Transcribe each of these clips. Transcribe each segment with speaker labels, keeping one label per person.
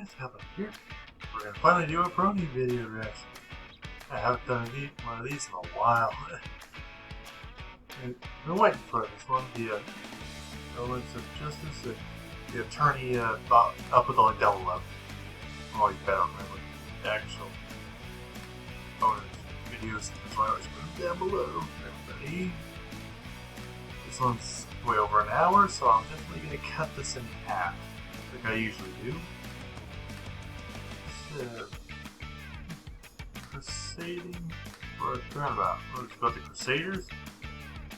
Speaker 1: guys, Helen here. We're gonna finally do a Brony video reaction. I haven't done one of these in a while. I've been waiting for this one. The Elements of Justice, the attorney up with all the devil love. Oh, you better remember the actual bonus videos. That's why I always put them down below. Everybody. This one's way over an hour, so I'm definitely gonna cut this in half, like I usually do. Crusading or Turnabout. What is it about the Crusaders?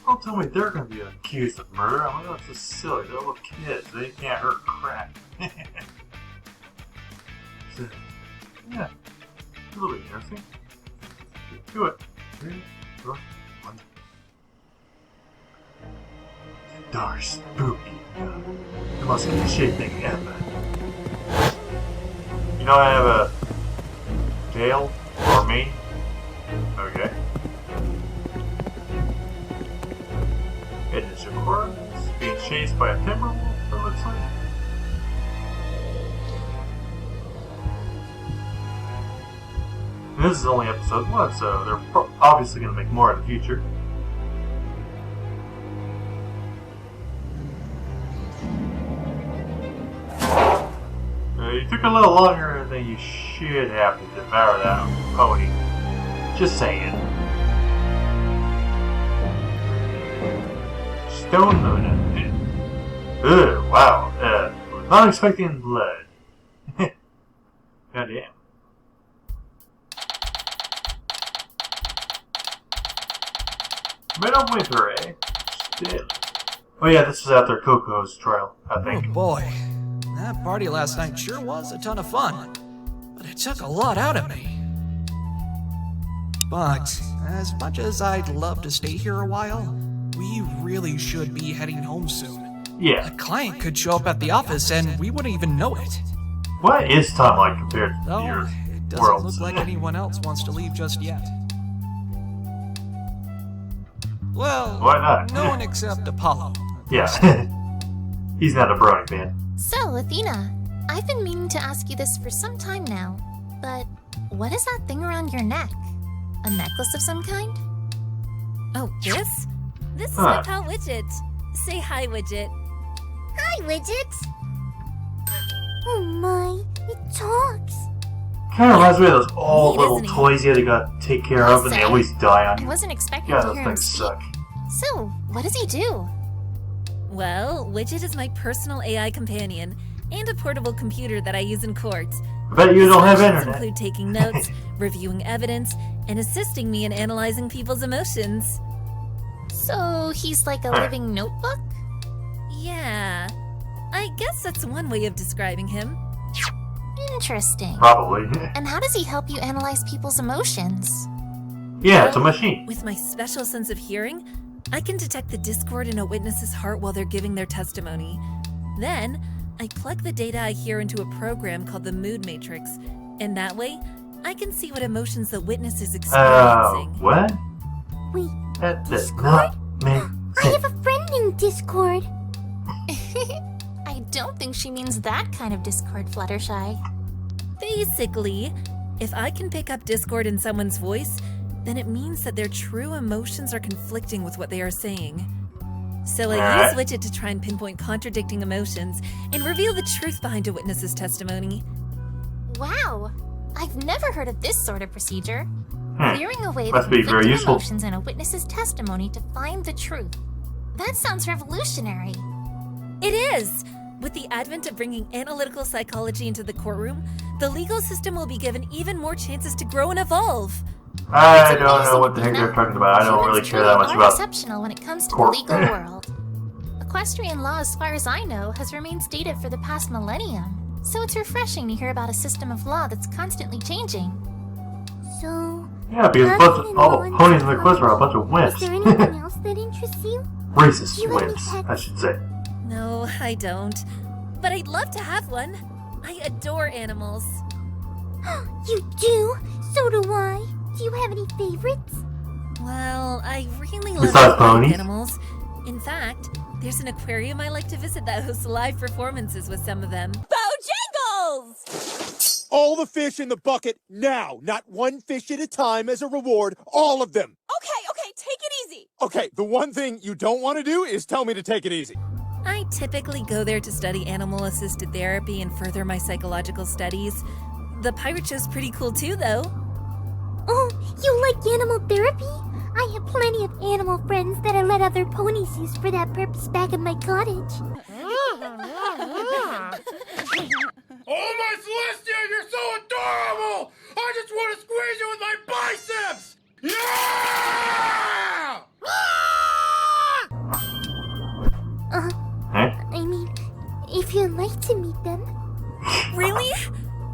Speaker 1: Don't tell me they're going to be accused of murder. I mean, that's just silly. They're little kids. They can't hurt crap. So, yeah, a little bit interesting. Let's do it. 3, 2, 1. Dark, spooky. The most cliche thing ever. You know, I have a tail or me. Okay. It is Zecora being chased by a timberwolf, it looks like. And this is only episode 1, so they're obviously going to make more in the future. You took a little longer than you should have to devour that pony. Just saying. Stone Moon. Ugh, wow. Was not expecting blood. Goddamn. Made up with her, eh? Still. Oh yeah, this is after Coco's trial, I think.
Speaker 2: Oh boy. That party last night sure was a ton of fun, but it took a lot out of me. But, as much as I'd love to stay here a while, we really should be heading home soon.
Speaker 1: Yeah.
Speaker 2: A client could show up at the office and we wouldn't even know it.
Speaker 1: What is time like compared to
Speaker 2: Though,
Speaker 1: your
Speaker 2: it doesn't
Speaker 1: worlds?
Speaker 2: look like anyone else wants to leave just yet. Well,
Speaker 1: why not?
Speaker 2: No one except Apollo.
Speaker 1: Yeah. He's not a Brony fan.
Speaker 3: So, Athena, I've been meaning to ask you this for some time now, but what is that thing around your neck? A necklace of some kind?
Speaker 4: Oh, this? This is my pal Widget. Say hi, Widget.
Speaker 5: Hi, Widget. Oh my, it talks.
Speaker 1: Kind of reminds me of those old little toys you had to take care of and they always die on
Speaker 3: I
Speaker 1: you.
Speaker 3: wasn't expecting
Speaker 1: Yeah,
Speaker 3: to
Speaker 1: those
Speaker 3: hear him
Speaker 1: things
Speaker 3: speak.
Speaker 1: suck.
Speaker 3: So, what does he do?
Speaker 4: Well, Widget is my personal AI companion and a portable computer that I use in court.
Speaker 1: I bet you don't have
Speaker 4: His
Speaker 1: internet.
Speaker 4: include taking notes, reviewing evidence, and assisting me in analyzing people's emotions.
Speaker 3: So, he's like a living notebook?
Speaker 4: Yeah, I guess that's one way of describing him.
Speaker 3: Interesting.
Speaker 1: Probably.
Speaker 3: And how does he help you analyze people's emotions?
Speaker 1: Yeah, it's a machine.
Speaker 4: With my special sense of hearing, I can detect the discord in a witness's heart while they're giving their testimony. Then, I plug the data I hear into a program called the Mood Matrix, and that way, I can see what emotions the witness is experiencing.
Speaker 1: What?
Speaker 5: Wait,
Speaker 1: That does
Speaker 5: Discord?
Speaker 1: not make
Speaker 5: I
Speaker 1: sense.
Speaker 5: have a friend named Discord.
Speaker 3: I don't think she means that kind of Discord, Fluttershy.
Speaker 4: Basically, if I can pick up discord in someone's voice, then it means that their true emotions are conflicting with what they are saying. So I use Widget to try and pinpoint contradicting emotions and reveal the truth behind a witness's testimony.
Speaker 3: Wow! I've never heard of this sort of procedure. Clearing away the
Speaker 1: Must be very
Speaker 3: conflicting
Speaker 1: useful.
Speaker 3: emotions in a witness's testimony to find the truth. That sounds revolutionary.
Speaker 4: It is! With the advent of bringing analytical psychology into the courtroom, the legal system will be given even more chances to grow and evolve.
Speaker 1: I don't know what the heck they're talking about. I don't really care that much about
Speaker 3: exceptional when it comes to
Speaker 1: court.
Speaker 3: the legal world. Equestrian law, as far as I know, has remained stated for the past millennium. So it's refreshing to hear about a system of law that's constantly changing.
Speaker 5: So,
Speaker 1: Yeah, because all the ponies in the cliffs are a bunch of wimps.
Speaker 5: is there anything else that interests you?
Speaker 1: Racist
Speaker 5: Do you have any
Speaker 1: wimps,
Speaker 5: pets?
Speaker 1: I should say.
Speaker 4: No, I don't. But I'd love to have one. I adore animals.
Speaker 5: You do? So do I. Do you have any favorites?
Speaker 4: Well, I really love
Speaker 1: Besides
Speaker 4: aquatic
Speaker 1: ponies?
Speaker 4: animals. In fact, there's an aquarium I like to visit that hosts live performances with some of them. Bojangles!
Speaker 6: all the fish in the bucket now. Not one fish at a time as a reward. All of them.
Speaker 7: Okay, take it easy.
Speaker 6: Okay, the one thing you don't want to do is tell me to take it easy.
Speaker 4: I typically go there to study animal-assisted therapy and further my psychological studies. The pirate show's pretty cool too, though.
Speaker 5: Oh, you like animal therapy? I have plenty of animal friends that I let other ponies use for that purpose back in my cottage.
Speaker 6: Oh my Celestia, you're so adorable! I just want to squeeze you with my biceps! Yeah!
Speaker 5: I mean, if you'd like to meet them.
Speaker 4: Really?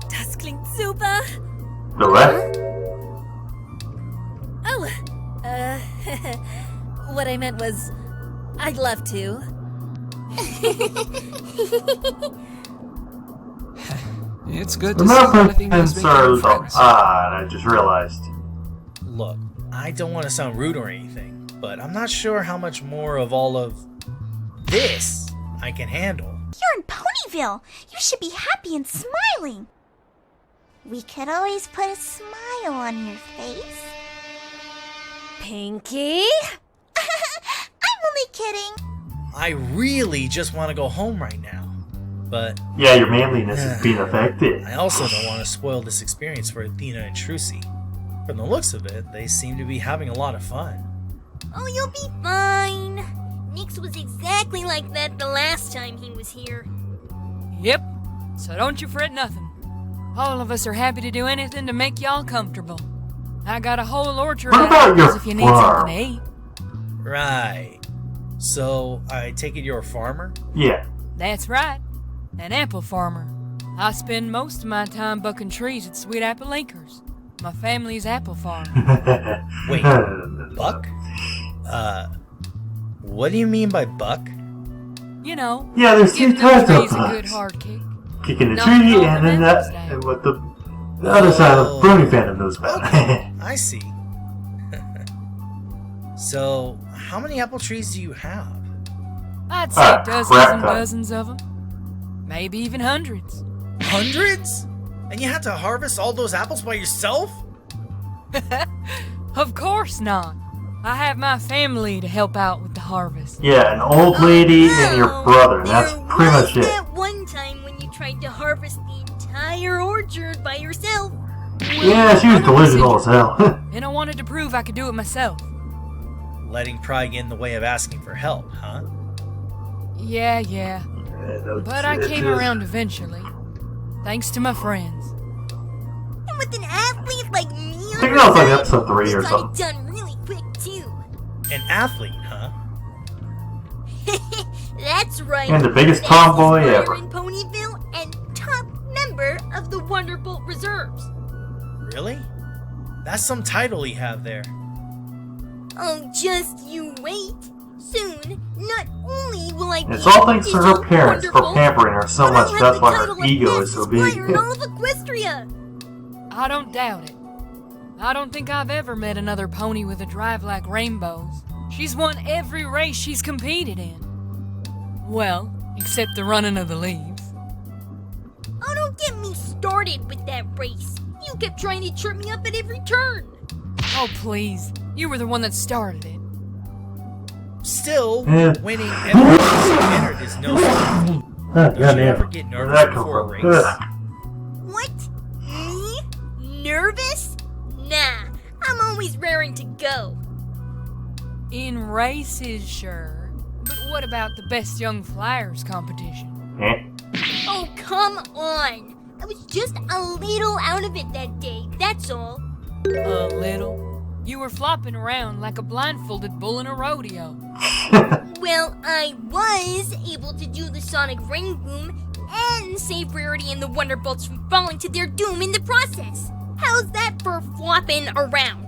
Speaker 4: Das klingt super.
Speaker 1: The what?
Speaker 4: Oh, what I meant was, I'd love to.
Speaker 2: It's good
Speaker 1: The
Speaker 2: to see that
Speaker 1: movements
Speaker 2: has
Speaker 1: are a
Speaker 2: making
Speaker 1: little
Speaker 2: friends.
Speaker 1: odd, I just realized.
Speaker 8: Look, I don't want to sound rude or anything, but I'm not sure how much more of all of this I can handle.
Speaker 5: You're in Ponyville. You should be happy and smiling. We could always put a smile on your face.
Speaker 7: Pinky?
Speaker 5: I'm only kidding.
Speaker 8: I really just want to go home right now. But
Speaker 1: Yeah, your manliness is being affected.
Speaker 8: I also don't want to spoil this experience for Athena and Trucy. From the looks of it, they seem to be having a lot of fun.
Speaker 5: Oh, you'll be fine. Nix was exactly like that the last time he was here.
Speaker 9: Yep, so don't you fret nothing. All of us are happy to do anything to make y'all comfortable. I got a whole orchard
Speaker 1: What
Speaker 9: out
Speaker 1: about
Speaker 9: here
Speaker 1: your
Speaker 9: if you need
Speaker 1: farm?
Speaker 9: something to eat.
Speaker 8: Right. So, I take it you're a farmer?
Speaker 1: Yeah.
Speaker 9: That's right, an apple farmer. I spend most of my time bucking trees at Sweet Apple Acres, my family's apple farm.
Speaker 8: Wait, buck? What do you mean by buck?
Speaker 9: You know,
Speaker 1: Yeah, there's two
Speaker 9: giving those
Speaker 1: types of
Speaker 9: trees a good
Speaker 1: bucks.
Speaker 9: hard kick.
Speaker 1: Kicking the
Speaker 9: Knocking
Speaker 1: tree
Speaker 9: all the
Speaker 1: and then
Speaker 9: members
Speaker 1: that,
Speaker 9: down.
Speaker 1: and what the other side of the Brony fandom knows about.
Speaker 8: I see. So, how many apple trees do you have?
Speaker 9: I'd say dozens
Speaker 1: crap
Speaker 9: and
Speaker 1: ton.
Speaker 9: dozens of them. Maybe even hundreds.
Speaker 8: Hundreds? And you have to harvest all those apples by yourself?
Speaker 9: Of course not. I have my family to help out with the harvest.
Speaker 1: Yeah, an old lady and your brother. And that's pretty much it.
Speaker 5: That one time when you tried to harvest the entire orchard by yourself.
Speaker 1: Yeah, she was delusional as hell.
Speaker 9: And I wanted to prove I could do it myself.
Speaker 8: Letting pride get in the way of asking for help, huh?
Speaker 9: Yeah. But I came around eventually. Thanks to my friends.
Speaker 5: And with an athlete like me,
Speaker 1: I think that was like episode 3 or
Speaker 5: got
Speaker 1: something.
Speaker 5: it done really quick too.
Speaker 8: An athlete, huh?
Speaker 5: That's right.
Speaker 1: And the biggest
Speaker 5: Fastest
Speaker 1: tomboy
Speaker 5: player
Speaker 1: ever.
Speaker 5: in Ponyville and top member of the Wonderful Reserves.
Speaker 8: Really? That's some title you have there.
Speaker 5: Oh, just you wait. Soon, not only will I be
Speaker 1: It's all thanks to her
Speaker 5: official
Speaker 1: parents for
Speaker 5: Wonderful,
Speaker 1: pampering her so
Speaker 5: but
Speaker 1: much.
Speaker 5: I'll have
Speaker 1: That's
Speaker 5: the
Speaker 1: why her
Speaker 5: title of
Speaker 1: ego is so
Speaker 5: fastest
Speaker 1: big.
Speaker 5: player in all of Equestria.
Speaker 9: I don't doubt it. I don't think I've ever met another pony with a drive like Rainbow's. She's won every race she's competed in. Well, except the running of the leaves.
Speaker 5: Oh, don't get me started with that race. You kept trying to trip me up at every turn.
Speaker 9: Oh, please. You were the one that started it.
Speaker 8: Still,
Speaker 1: Yeah.
Speaker 8: winning every race you entered is no small feat.
Speaker 1: God
Speaker 8: Did you ever
Speaker 1: damn.
Speaker 8: get
Speaker 1: Where'd
Speaker 8: nervous
Speaker 1: that come
Speaker 8: before a
Speaker 1: from?
Speaker 8: race?
Speaker 1: Ugh.
Speaker 5: What? Me? Nervous? Nah, I'm always raring to go.
Speaker 9: In races, sure. But what about the Best Young Flyers competition?
Speaker 1: Eh?
Speaker 5: Oh, come on. I was just a little out of it that day, that's all.
Speaker 9: A little. You were flopping around like a blindfolded bull in a rodeo.
Speaker 5: Well, I was able to do the sonic ring boom and save Rarity and the Wonderbolts from falling to their doom in the process. How's that for flopping around?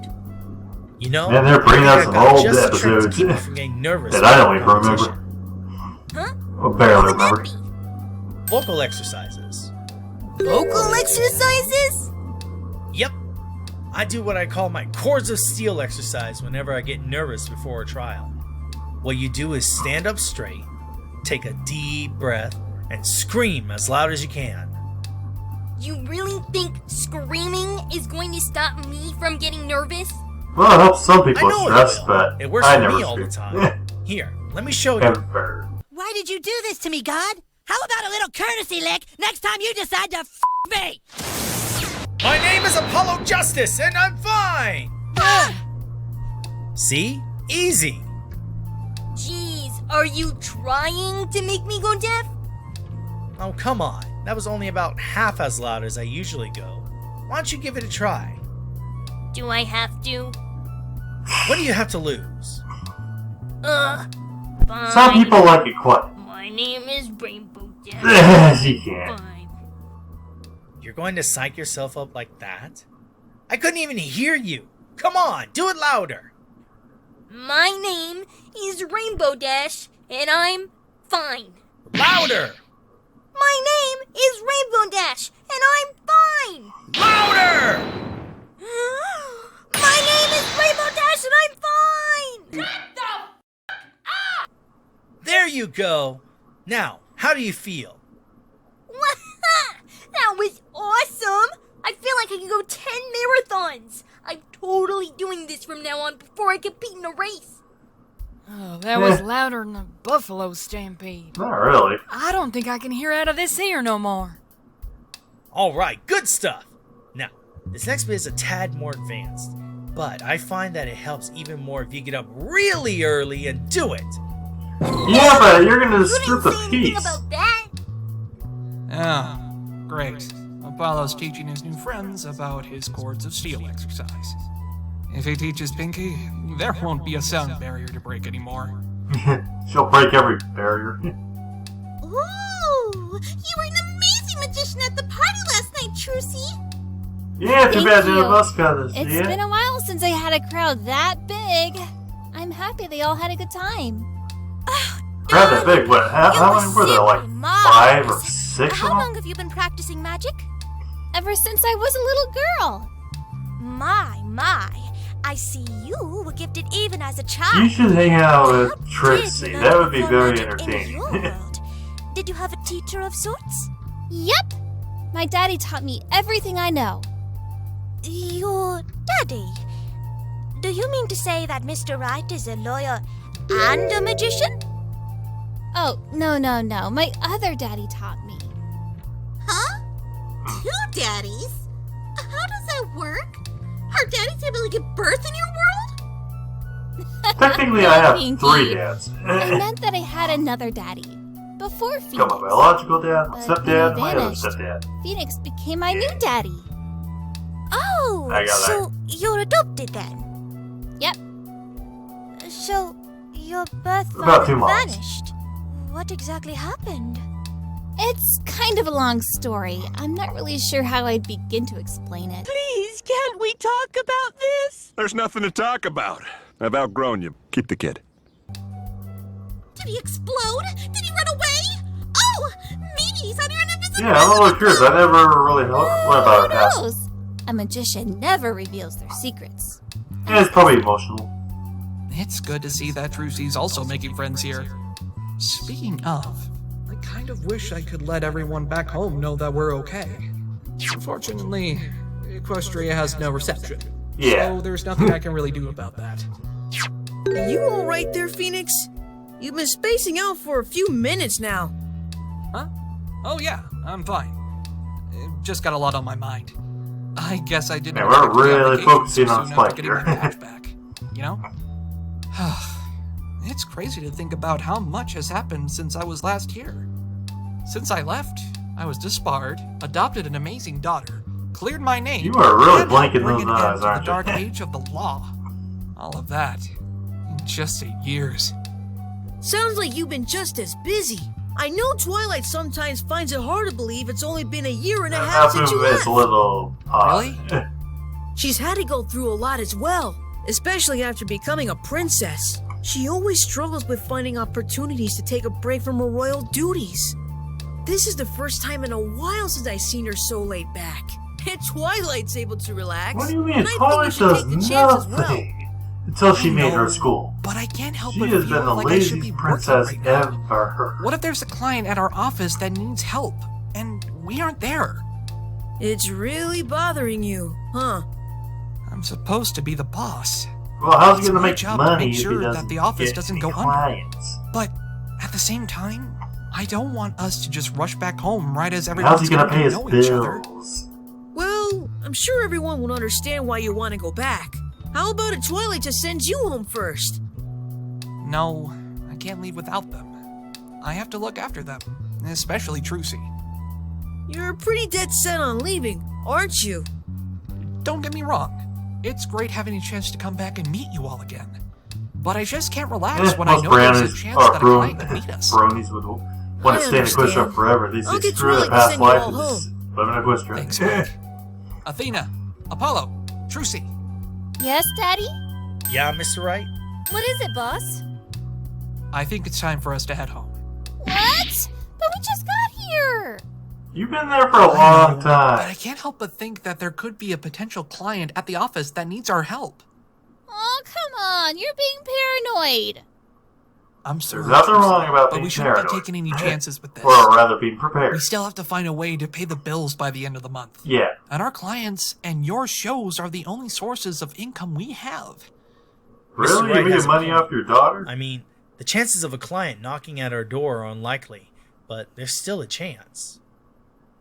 Speaker 8: You know,
Speaker 1: Man, they're bringing
Speaker 8: I
Speaker 1: out
Speaker 8: think
Speaker 1: some
Speaker 8: I've got
Speaker 1: old
Speaker 8: just a trick to
Speaker 1: episodes
Speaker 8: keep me from getting nervous
Speaker 1: that I don't
Speaker 8: before
Speaker 1: even remember.
Speaker 8: competition.
Speaker 5: Huh?
Speaker 1: Or barely
Speaker 5: What would that
Speaker 1: remember.
Speaker 5: be?
Speaker 8: Vocal exercises.
Speaker 5: Vocal exercises?
Speaker 8: Yep. I do what I call my Chords of Steel exercise whenever I get nervous before a trial. What you do is stand up straight, take a deep breath, and scream as loud as you can.
Speaker 5: You really think screaming is going to stop me from getting nervous?
Speaker 1: Well, it helps some
Speaker 8: I
Speaker 1: people
Speaker 8: know
Speaker 1: stress,
Speaker 8: it will.
Speaker 1: but
Speaker 8: It works
Speaker 1: I
Speaker 8: for
Speaker 1: never
Speaker 8: me all the
Speaker 1: scream.
Speaker 8: time. Here, let me show you.
Speaker 1: Ever.
Speaker 7: Why did you do this to me, God? How about a little courtesy lick next time you decide to f me?
Speaker 8: My name is Apollo Justice, and I'm fine! See? Easy.
Speaker 5: Jeez, are you trying to make me go deaf?
Speaker 8: Oh, come on. That was only about half as loud as I usually go. Why don't you give it a try?
Speaker 5: Do I have to?
Speaker 8: What do you have to lose?
Speaker 5: Fine.
Speaker 1: Some people like it quiet.
Speaker 5: My name is Rainbow Death.
Speaker 1: She can't.
Speaker 5: Fine.
Speaker 8: You're going to psych yourself up like that? I couldn't even hear you. Come on, do it louder.
Speaker 5: My name is Rainbow Dash, and I'm fine.
Speaker 8: Louder!
Speaker 5: My name is Rainbow Dash, and I'm fine.
Speaker 8: Louder!
Speaker 5: My name is Rainbow Dash, and I'm fine.
Speaker 8: There you go. Now, how do you feel?
Speaker 5: That was awesome. I feel like I can go 10 marathons. I'm totally doing this from now on before I compete in a race.
Speaker 9: Oh, that was louder than a buffalo stampede.
Speaker 1: Not really.
Speaker 9: I don't think I can hear out of this ear no more.
Speaker 8: All right, good stuff. Now, this next bit is a tad more advanced, but I find that it helps even more if you get up really early and do it.
Speaker 1: Yeah, but you're gonna
Speaker 5: You
Speaker 1: disturb
Speaker 5: didn't
Speaker 1: the
Speaker 5: say anything
Speaker 1: peace.
Speaker 5: about that.
Speaker 2: Ah, great. Apollo's teaching his new friends about his Chords of Steel exercise. If he teaches Pinky, there won't be a sound barrier to break anymore.
Speaker 1: She'll break every barrier.
Speaker 7: Ooh, you were an amazing magician at the party last night, Trucy.
Speaker 1: Yeah, too
Speaker 10: Thank
Speaker 1: bad none
Speaker 10: you.
Speaker 1: of us got this.
Speaker 10: It's
Speaker 1: Yeah.
Speaker 10: been a while since I had a crowd that big. I'm happy they all had a good time.
Speaker 1: Crap that big, but how many were there? Like 5 or 6 of
Speaker 7: How
Speaker 1: them?
Speaker 7: long have you been practicing magic?
Speaker 10: Ever since I was a little girl.
Speaker 7: My. I see you were gifted even as a child.
Speaker 1: You should hang out
Speaker 7: How
Speaker 1: with
Speaker 7: did
Speaker 1: Trixie.
Speaker 7: you
Speaker 1: That
Speaker 7: learn
Speaker 1: would be
Speaker 7: before
Speaker 1: very
Speaker 7: magic in
Speaker 1: entertaining.
Speaker 7: your world? Did you have a teacher of sorts?
Speaker 10: Yep. My daddy taught me everything I know.
Speaker 7: Your daddy? Do you mean to say that Mr. Wright is a lawyer and a magician?
Speaker 10: Oh, no. My other daddy taught me.
Speaker 7: Huh? 2 daddies? How does that work? Are daddies able to give birth in your world?
Speaker 1: Technically, I have
Speaker 10: Pinky.
Speaker 1: 3 dads.
Speaker 10: I meant that I had another daddy. Before Phoenix.
Speaker 1: Got my biological dad, my
Speaker 10: But
Speaker 1: stepdad,
Speaker 10: he
Speaker 1: my other
Speaker 10: vanished.
Speaker 1: stepdad.
Speaker 10: Phoenix became my new daddy.
Speaker 7: Oh,
Speaker 1: I got
Speaker 7: so you're adopted then?
Speaker 10: Yep.
Speaker 7: So your birth
Speaker 1: About 2
Speaker 7: father
Speaker 1: months.
Speaker 7: vanished. What exactly happened?
Speaker 10: It's kind of a long story. I'm not really sure how I'd begin to explain it.
Speaker 7: Please, can't we talk about this?
Speaker 11: There's nothing to talk about. I've outgrown you. Keep the kid.
Speaker 7: Did he explode? Did he run away? Oh, meanies on your invisible.
Speaker 1: Yeah, I'm a little curious. I never really know what about her
Speaker 10: Who
Speaker 1: past.
Speaker 10: knows? A magician never reveals their secrets.
Speaker 1: Yeah, it's probably emotional.
Speaker 2: It's good to see that Trucy's also making friends here. Speaking of, I kind of wish I could let everyone back home know that we're okay. Unfortunately, Equestria has no reception.
Speaker 1: Yeah.
Speaker 2: So there's nothing I can really do about that.
Speaker 12: You all right there, Phoenix? You've been spacing out for a few minutes now.
Speaker 2: Huh? Oh yeah, I'm fine. Just got a lot on my mind. I guess I didn't.
Speaker 1: Man, we're
Speaker 2: expect the
Speaker 1: really
Speaker 2: application
Speaker 1: focusing
Speaker 2: so
Speaker 1: on
Speaker 2: soon after
Speaker 1: Spike
Speaker 2: getting my
Speaker 1: here.
Speaker 2: badge back. You know? It's crazy to think about how much has happened since I was last here. Since I left, I was disbarred, adopted an amazing daughter, cleared my name.
Speaker 1: You are really
Speaker 2: and
Speaker 1: blanking
Speaker 2: bring
Speaker 1: those
Speaker 2: an end
Speaker 1: eyes,
Speaker 2: to the
Speaker 1: aren't you?
Speaker 2: dark age of the law. All of that in just 8 years.
Speaker 12: Sounds like you've been just as busy. I know Twilight sometimes finds it hard to believe it's only been a year and a half since you
Speaker 1: It's
Speaker 12: left.
Speaker 1: a little odd.
Speaker 2: Really?
Speaker 12: She's had to go through a lot as well, especially after becoming a princess. She always struggles with finding opportunities to take a break from her royal duties. This is the first time in a while since I've seen her so laid back. And Twilight's able to relax.
Speaker 1: What do you mean?
Speaker 12: And I think
Speaker 1: Twilight
Speaker 12: you should
Speaker 1: does
Speaker 12: take the chance as well.
Speaker 1: nothing until she
Speaker 2: I
Speaker 1: made her
Speaker 2: know,
Speaker 1: school.
Speaker 2: But I can't help
Speaker 1: She
Speaker 2: but
Speaker 1: has
Speaker 2: feel
Speaker 1: been the
Speaker 2: like I should
Speaker 1: laziest
Speaker 2: be working
Speaker 1: princess
Speaker 2: right now.
Speaker 1: ever.
Speaker 2: What if there's a client at our office that needs help, and we aren't there?
Speaker 12: It's really bothering you, huh?
Speaker 2: I'm supposed to be the boss.
Speaker 1: Well, how's he
Speaker 2: It's
Speaker 1: gonna
Speaker 2: my
Speaker 1: make
Speaker 2: job
Speaker 1: money
Speaker 2: to make
Speaker 1: if he
Speaker 2: sure
Speaker 1: doesn't
Speaker 2: that the office
Speaker 1: get
Speaker 2: doesn't
Speaker 1: any
Speaker 2: go under.
Speaker 1: clients?
Speaker 2: But at the same time, I don't want us to just rush back home right as
Speaker 1: How's
Speaker 2: everyone's
Speaker 1: he gonna
Speaker 2: getting
Speaker 1: pay
Speaker 2: to
Speaker 1: his
Speaker 2: know each other.
Speaker 1: bills?
Speaker 12: Well, I'm sure everyone will understand why you want to go back. How about if Twilight just sends you home first?
Speaker 2: No, I can't leave without them. I have to look after them, especially Trucy.
Speaker 12: You're pretty dead set on leaving, aren't you?
Speaker 2: Don't get me wrong. It's great having a chance to come back and meet you all again. But I just can't relax when I
Speaker 1: Most
Speaker 2: know there's a
Speaker 1: brownies
Speaker 2: chance
Speaker 1: or
Speaker 2: that a client could meet us.
Speaker 1: bronies would want
Speaker 12: I
Speaker 1: to stay in Equestria
Speaker 12: understand.
Speaker 1: forever. They
Speaker 12: I'll
Speaker 1: say
Speaker 12: get
Speaker 1: screw the
Speaker 12: Twilight to
Speaker 1: past
Speaker 12: send you
Speaker 1: life
Speaker 12: all
Speaker 1: and just
Speaker 12: home.
Speaker 1: live in Equestria.
Speaker 2: Thanks, Mike. Athena, Apollo, Trucy.
Speaker 10: Yes, Daddy?
Speaker 8: Yeah, Mr. Wright?
Speaker 4: What is it, boss?
Speaker 2: I think it's time for us to head home.
Speaker 10: What? But we just got here.
Speaker 1: You've been there for a long
Speaker 2: But I
Speaker 1: time.
Speaker 2: can't help but think that there could be a potential client at the office that needs our help.
Speaker 10: Oh, come on. You're being paranoid.
Speaker 2: I'm sorry,
Speaker 1: There's nothing
Speaker 2: Trucy,
Speaker 1: wrong about
Speaker 2: but
Speaker 1: being
Speaker 2: we shouldn't
Speaker 1: paranoid.
Speaker 2: be taking any chances with this.
Speaker 1: Or rather, being prepared.
Speaker 2: We still have to find a way to pay the bills by the end of the month.
Speaker 1: Yeah.
Speaker 2: And our clients and your shows are the only sources of income we have.
Speaker 1: Really?
Speaker 8: Wright
Speaker 1: You
Speaker 8: has
Speaker 1: making
Speaker 8: a
Speaker 1: money
Speaker 8: point.
Speaker 1: off your daughter?
Speaker 8: I mean, the chances of a client knocking at our door are unlikely, but there's still a chance.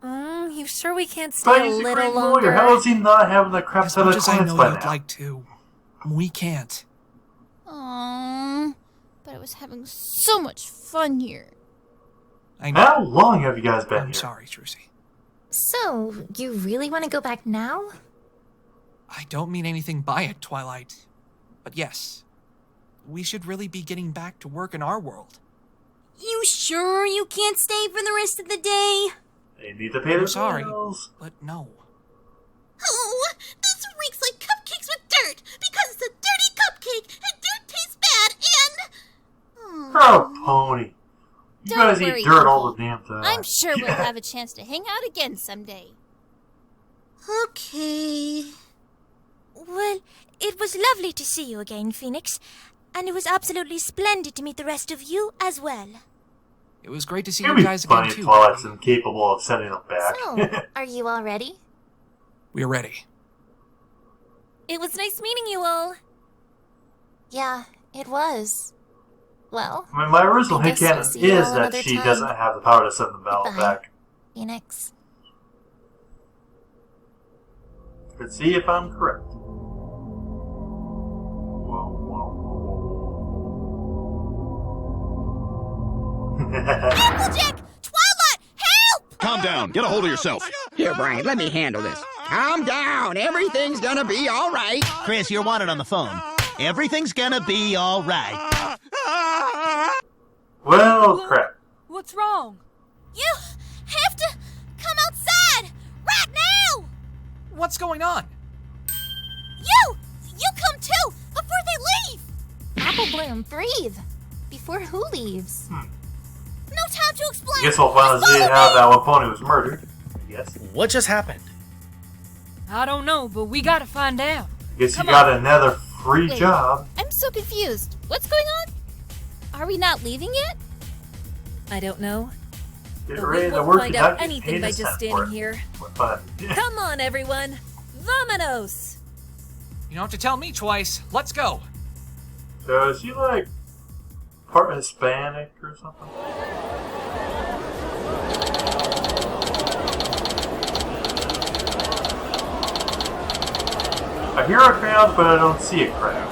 Speaker 4: You sure we can't
Speaker 1: But
Speaker 4: stay a
Speaker 1: he's a
Speaker 4: little
Speaker 1: great
Speaker 4: longer?
Speaker 1: lawyer. How is he not having the crap
Speaker 2: As
Speaker 1: ton
Speaker 2: much
Speaker 1: of
Speaker 2: as I
Speaker 1: clients
Speaker 2: know
Speaker 1: by
Speaker 2: you'd
Speaker 1: now?
Speaker 2: like to, we can't.
Speaker 10: Aww. But I was having so much fun here.
Speaker 2: I know.
Speaker 1: How long have you guys been
Speaker 2: I'm
Speaker 1: here?
Speaker 2: sorry, Trucy.
Speaker 3: So, you really want to go back now?
Speaker 2: I don't mean anything by it, Twilight. But yes, we should really be getting back to work in our world.
Speaker 5: You sure you can't stay for the rest of the day?
Speaker 1: They need to pay their
Speaker 2: I'm sorry,
Speaker 1: bills.
Speaker 2: but no.
Speaker 7: Oh, this reeks like cupcakes with dirt because it's a dirty cupcake and dirt tastes bad and...
Speaker 1: Oh, Pony. You
Speaker 10: Don't
Speaker 1: guys
Speaker 10: worry,
Speaker 1: eat dirt all
Speaker 10: Pony.
Speaker 1: the damn time.
Speaker 10: I'm sure we'll
Speaker 1: Yeah.
Speaker 10: have a chance to hang out again someday.
Speaker 7: Okay.
Speaker 5: Well, it was lovely to see you again, Phoenix. And it was absolutely splendid to meet the rest of you as well.
Speaker 2: It was great to see
Speaker 1: It'd
Speaker 2: you
Speaker 1: be
Speaker 2: guys
Speaker 1: funny
Speaker 2: again,
Speaker 1: if
Speaker 2: too.
Speaker 1: Twilight's incapable of sending them back.
Speaker 3: So, are you all ready?
Speaker 2: We're ready.
Speaker 4: It was nice meeting you all.
Speaker 3: Yeah, it was. Well,
Speaker 1: I mean, my original
Speaker 3: I guess
Speaker 1: headcanon
Speaker 3: we'll see you
Speaker 1: is
Speaker 3: all
Speaker 1: that
Speaker 3: another
Speaker 1: she
Speaker 3: time.
Speaker 1: doesn't have the power to send them
Speaker 3: Goodbye.
Speaker 1: back.
Speaker 3: Phoenix.
Speaker 1: Let's see if I'm correct. Whoa.
Speaker 7: Applejack! Twilight! Help!
Speaker 11: Calm down. Get a hold of yourself.
Speaker 13: Here, Brian, let me handle this. Calm down. Everything's gonna be all right.
Speaker 14: Chris, you're wanted on the phone. Everything's gonna be all right.
Speaker 1: Well, crap.
Speaker 9: What's wrong?
Speaker 7: You have to come outside! Right now!
Speaker 2: What's going on?
Speaker 7: You come too! Before they leave!
Speaker 3: Apple Bloom, breathe! Before who leaves?
Speaker 7: No time to explain!
Speaker 1: I guess we'll finally see how that one pony was murdered. Yes.
Speaker 8: What just happened?
Speaker 9: I don't know, but we gotta find out.
Speaker 1: Guess you
Speaker 10: Come
Speaker 1: got
Speaker 10: on.
Speaker 1: another free
Speaker 10: Wait.
Speaker 1: job.
Speaker 10: I'm so confused. What's going on? Are we not leaving yet?
Speaker 4: I don't know.
Speaker 1: Get
Speaker 4: But
Speaker 1: ready
Speaker 4: we
Speaker 1: to
Speaker 4: won't
Speaker 1: work
Speaker 4: find
Speaker 1: without
Speaker 4: out
Speaker 1: getting
Speaker 4: anything
Speaker 1: paid
Speaker 4: by
Speaker 1: a
Speaker 4: just
Speaker 1: cent for
Speaker 4: standing
Speaker 1: it.
Speaker 4: here.
Speaker 1: What fun.
Speaker 4: Come on, everyone. Vamonos!
Speaker 2: You don't have to tell me twice. Let's go.
Speaker 1: So is she like part Hispanic or something? I hear a crowd, but I don't see a crowd.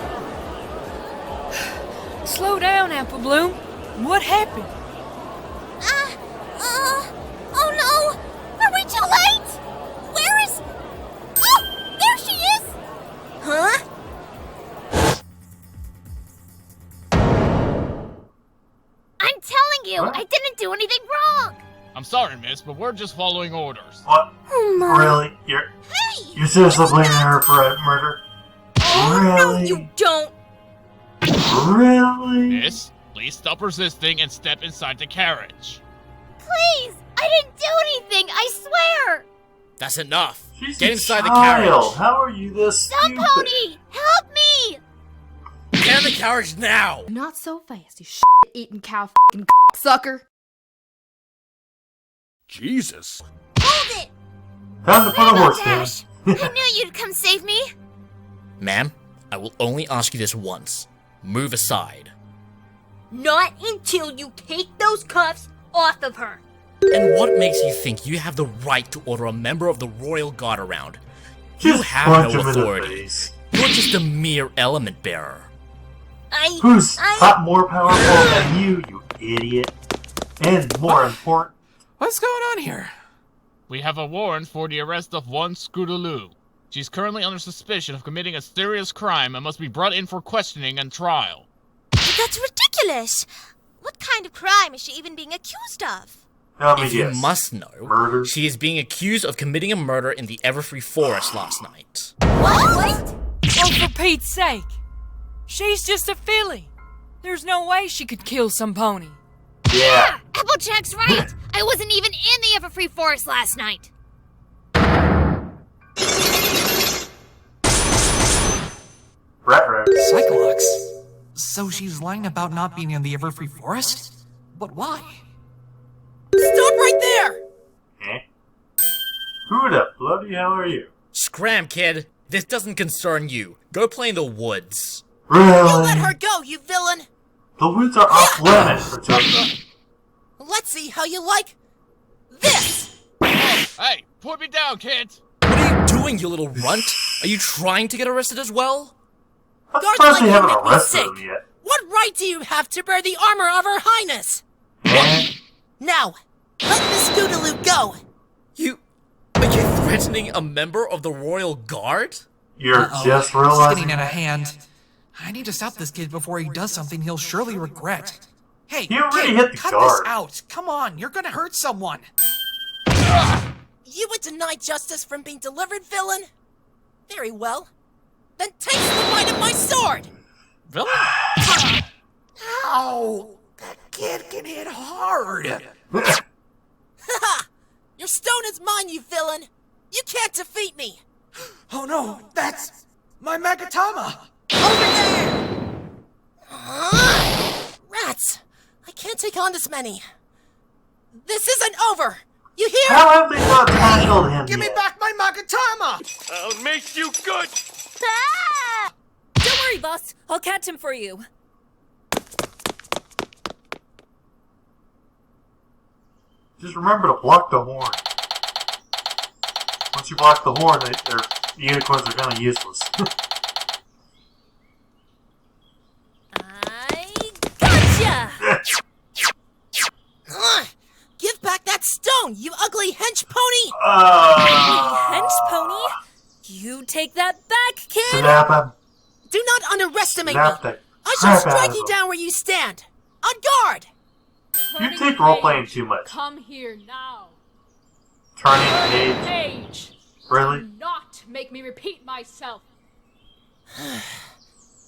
Speaker 9: Slow down, Apple Bloom. What happened?
Speaker 7: Oh no! Are we too late? Where is... Oh! There she is! Huh?
Speaker 5: I'm telling you,
Speaker 1: What?
Speaker 5: I didn't do anything wrong!
Speaker 6: I'm sorry, miss, but we're just following orders.
Speaker 1: What?
Speaker 5: Oh my...
Speaker 1: Really?
Speaker 7: Hey!
Speaker 1: You're seriously blaming her for a murder?
Speaker 5: No,
Speaker 1: Really?
Speaker 5: you don't!
Speaker 1: Really?
Speaker 6: Miss, please stop resisting and step inside the carriage.
Speaker 5: Please! I didn't do anything, I swear!
Speaker 8: That's enough.
Speaker 1: She's
Speaker 8: Get
Speaker 1: a
Speaker 8: inside the
Speaker 1: child.
Speaker 8: carriage.
Speaker 1: How are you this
Speaker 5: Stop,
Speaker 1: stupid?
Speaker 5: Pony! Help me!
Speaker 8: Get in the carriage now.
Speaker 15: Not so fast, you shit-eating cow f***ing sucker.
Speaker 11: Jesus.
Speaker 7: Hold it!
Speaker 1: Time to put a horse down.
Speaker 3: I knew you'd come save me.
Speaker 16: Ma'am, I will only ask you this once. Move aside.
Speaker 5: Not until you take those cuffs off of her.
Speaker 16: And what makes you think you have the right to order a member of the Royal Guard around? You
Speaker 1: Just
Speaker 16: have
Speaker 1: punch
Speaker 16: no
Speaker 1: him in the
Speaker 16: authority.
Speaker 1: face.
Speaker 16: You're just a mere element bearer.
Speaker 1: Who's more powerful than you idiot? And more important.
Speaker 2: What's going on here?
Speaker 17: We have a warrant for the arrest of one Scootaloo. She's currently under suspicion of committing a serious crime and must be brought in for questioning and trial.
Speaker 3: That's ridiculous. What kind of crime is she even being accused of?
Speaker 16: If you must know, murder. She is being accused of committing a murder in the Everfree forest last night.
Speaker 9: What? Oh, for Pete's sake. She's just a filly. There's no way she could kill some pony.
Speaker 1: Yeah.
Speaker 3: Applejack's right. I wasn't even in the Everfree forest last night.
Speaker 2: Cyclops? So she's lying about not being in the Everfree forest? But why?
Speaker 12: Stop right there!
Speaker 1: Eh? Who the bloody hell are you?
Speaker 16: Scram, kid. This doesn't concern you. Go play in the woods.
Speaker 1: Really?
Speaker 12: You let her go, you villain!
Speaker 1: The woods are off limits for Turnabout.
Speaker 12: Let's see how you like this!
Speaker 17: Hey, put me down, kids!
Speaker 16: What are you doing, you little runt? Are you trying to get arrested as well?
Speaker 12: Guards
Speaker 1: First
Speaker 12: like
Speaker 1: they
Speaker 12: you
Speaker 1: haven't
Speaker 12: make me
Speaker 1: arrested
Speaker 12: sick.
Speaker 1: him yet.
Speaker 12: What right do you have to bear the armor of Her Highness? Now, let Miss Scootaloo go!
Speaker 16: Are you threatening a member of the Royal Guard?
Speaker 1: You're just
Speaker 2: It's
Speaker 1: realizing
Speaker 2: getting out of hand. I need to stop this kid before he does something he'll surely regret. Hey,
Speaker 1: He already
Speaker 2: kid,
Speaker 1: hit the
Speaker 2: cut
Speaker 1: guard.
Speaker 2: this out. Come on, you're gonna hurt someone.
Speaker 12: You would deny justice from being delivered, villain? Very well. Then taste the might of my sword!
Speaker 2: Villain? Ow! That kid can hit hard.
Speaker 12: Haha! Your stone is mine, you villain! You can't defeat me!
Speaker 2: Oh no, that's my Magatama!
Speaker 12: Over there! Rats! I can't take on this many. This isn't over! You hear?
Speaker 1: How have they not tackled him
Speaker 12: Give me
Speaker 1: yet?
Speaker 12: back my Magatama!
Speaker 6: I'll make you good!
Speaker 4: Don't worry, boss. I'll catch him for you.
Speaker 1: Just remember to block the horn. Once you block the horn, the unicorns are kind of useless.
Speaker 4: Gotcha!
Speaker 12: Give back that stone, you ugly hench pony!
Speaker 4: Hench pony? You take that back, kid!
Speaker 1: Snap him.
Speaker 12: Do not underestimate
Speaker 1: Snap
Speaker 12: me!
Speaker 1: the
Speaker 12: I shall
Speaker 1: crap out
Speaker 12: strike
Speaker 1: of
Speaker 12: you
Speaker 1: him.
Speaker 12: down where you stand! On guard!
Speaker 1: You take role-playing too much.
Speaker 15: Come here now.
Speaker 1: Turning page.
Speaker 15: Page.
Speaker 1: Really?
Speaker 15: Do not make me repeat myself.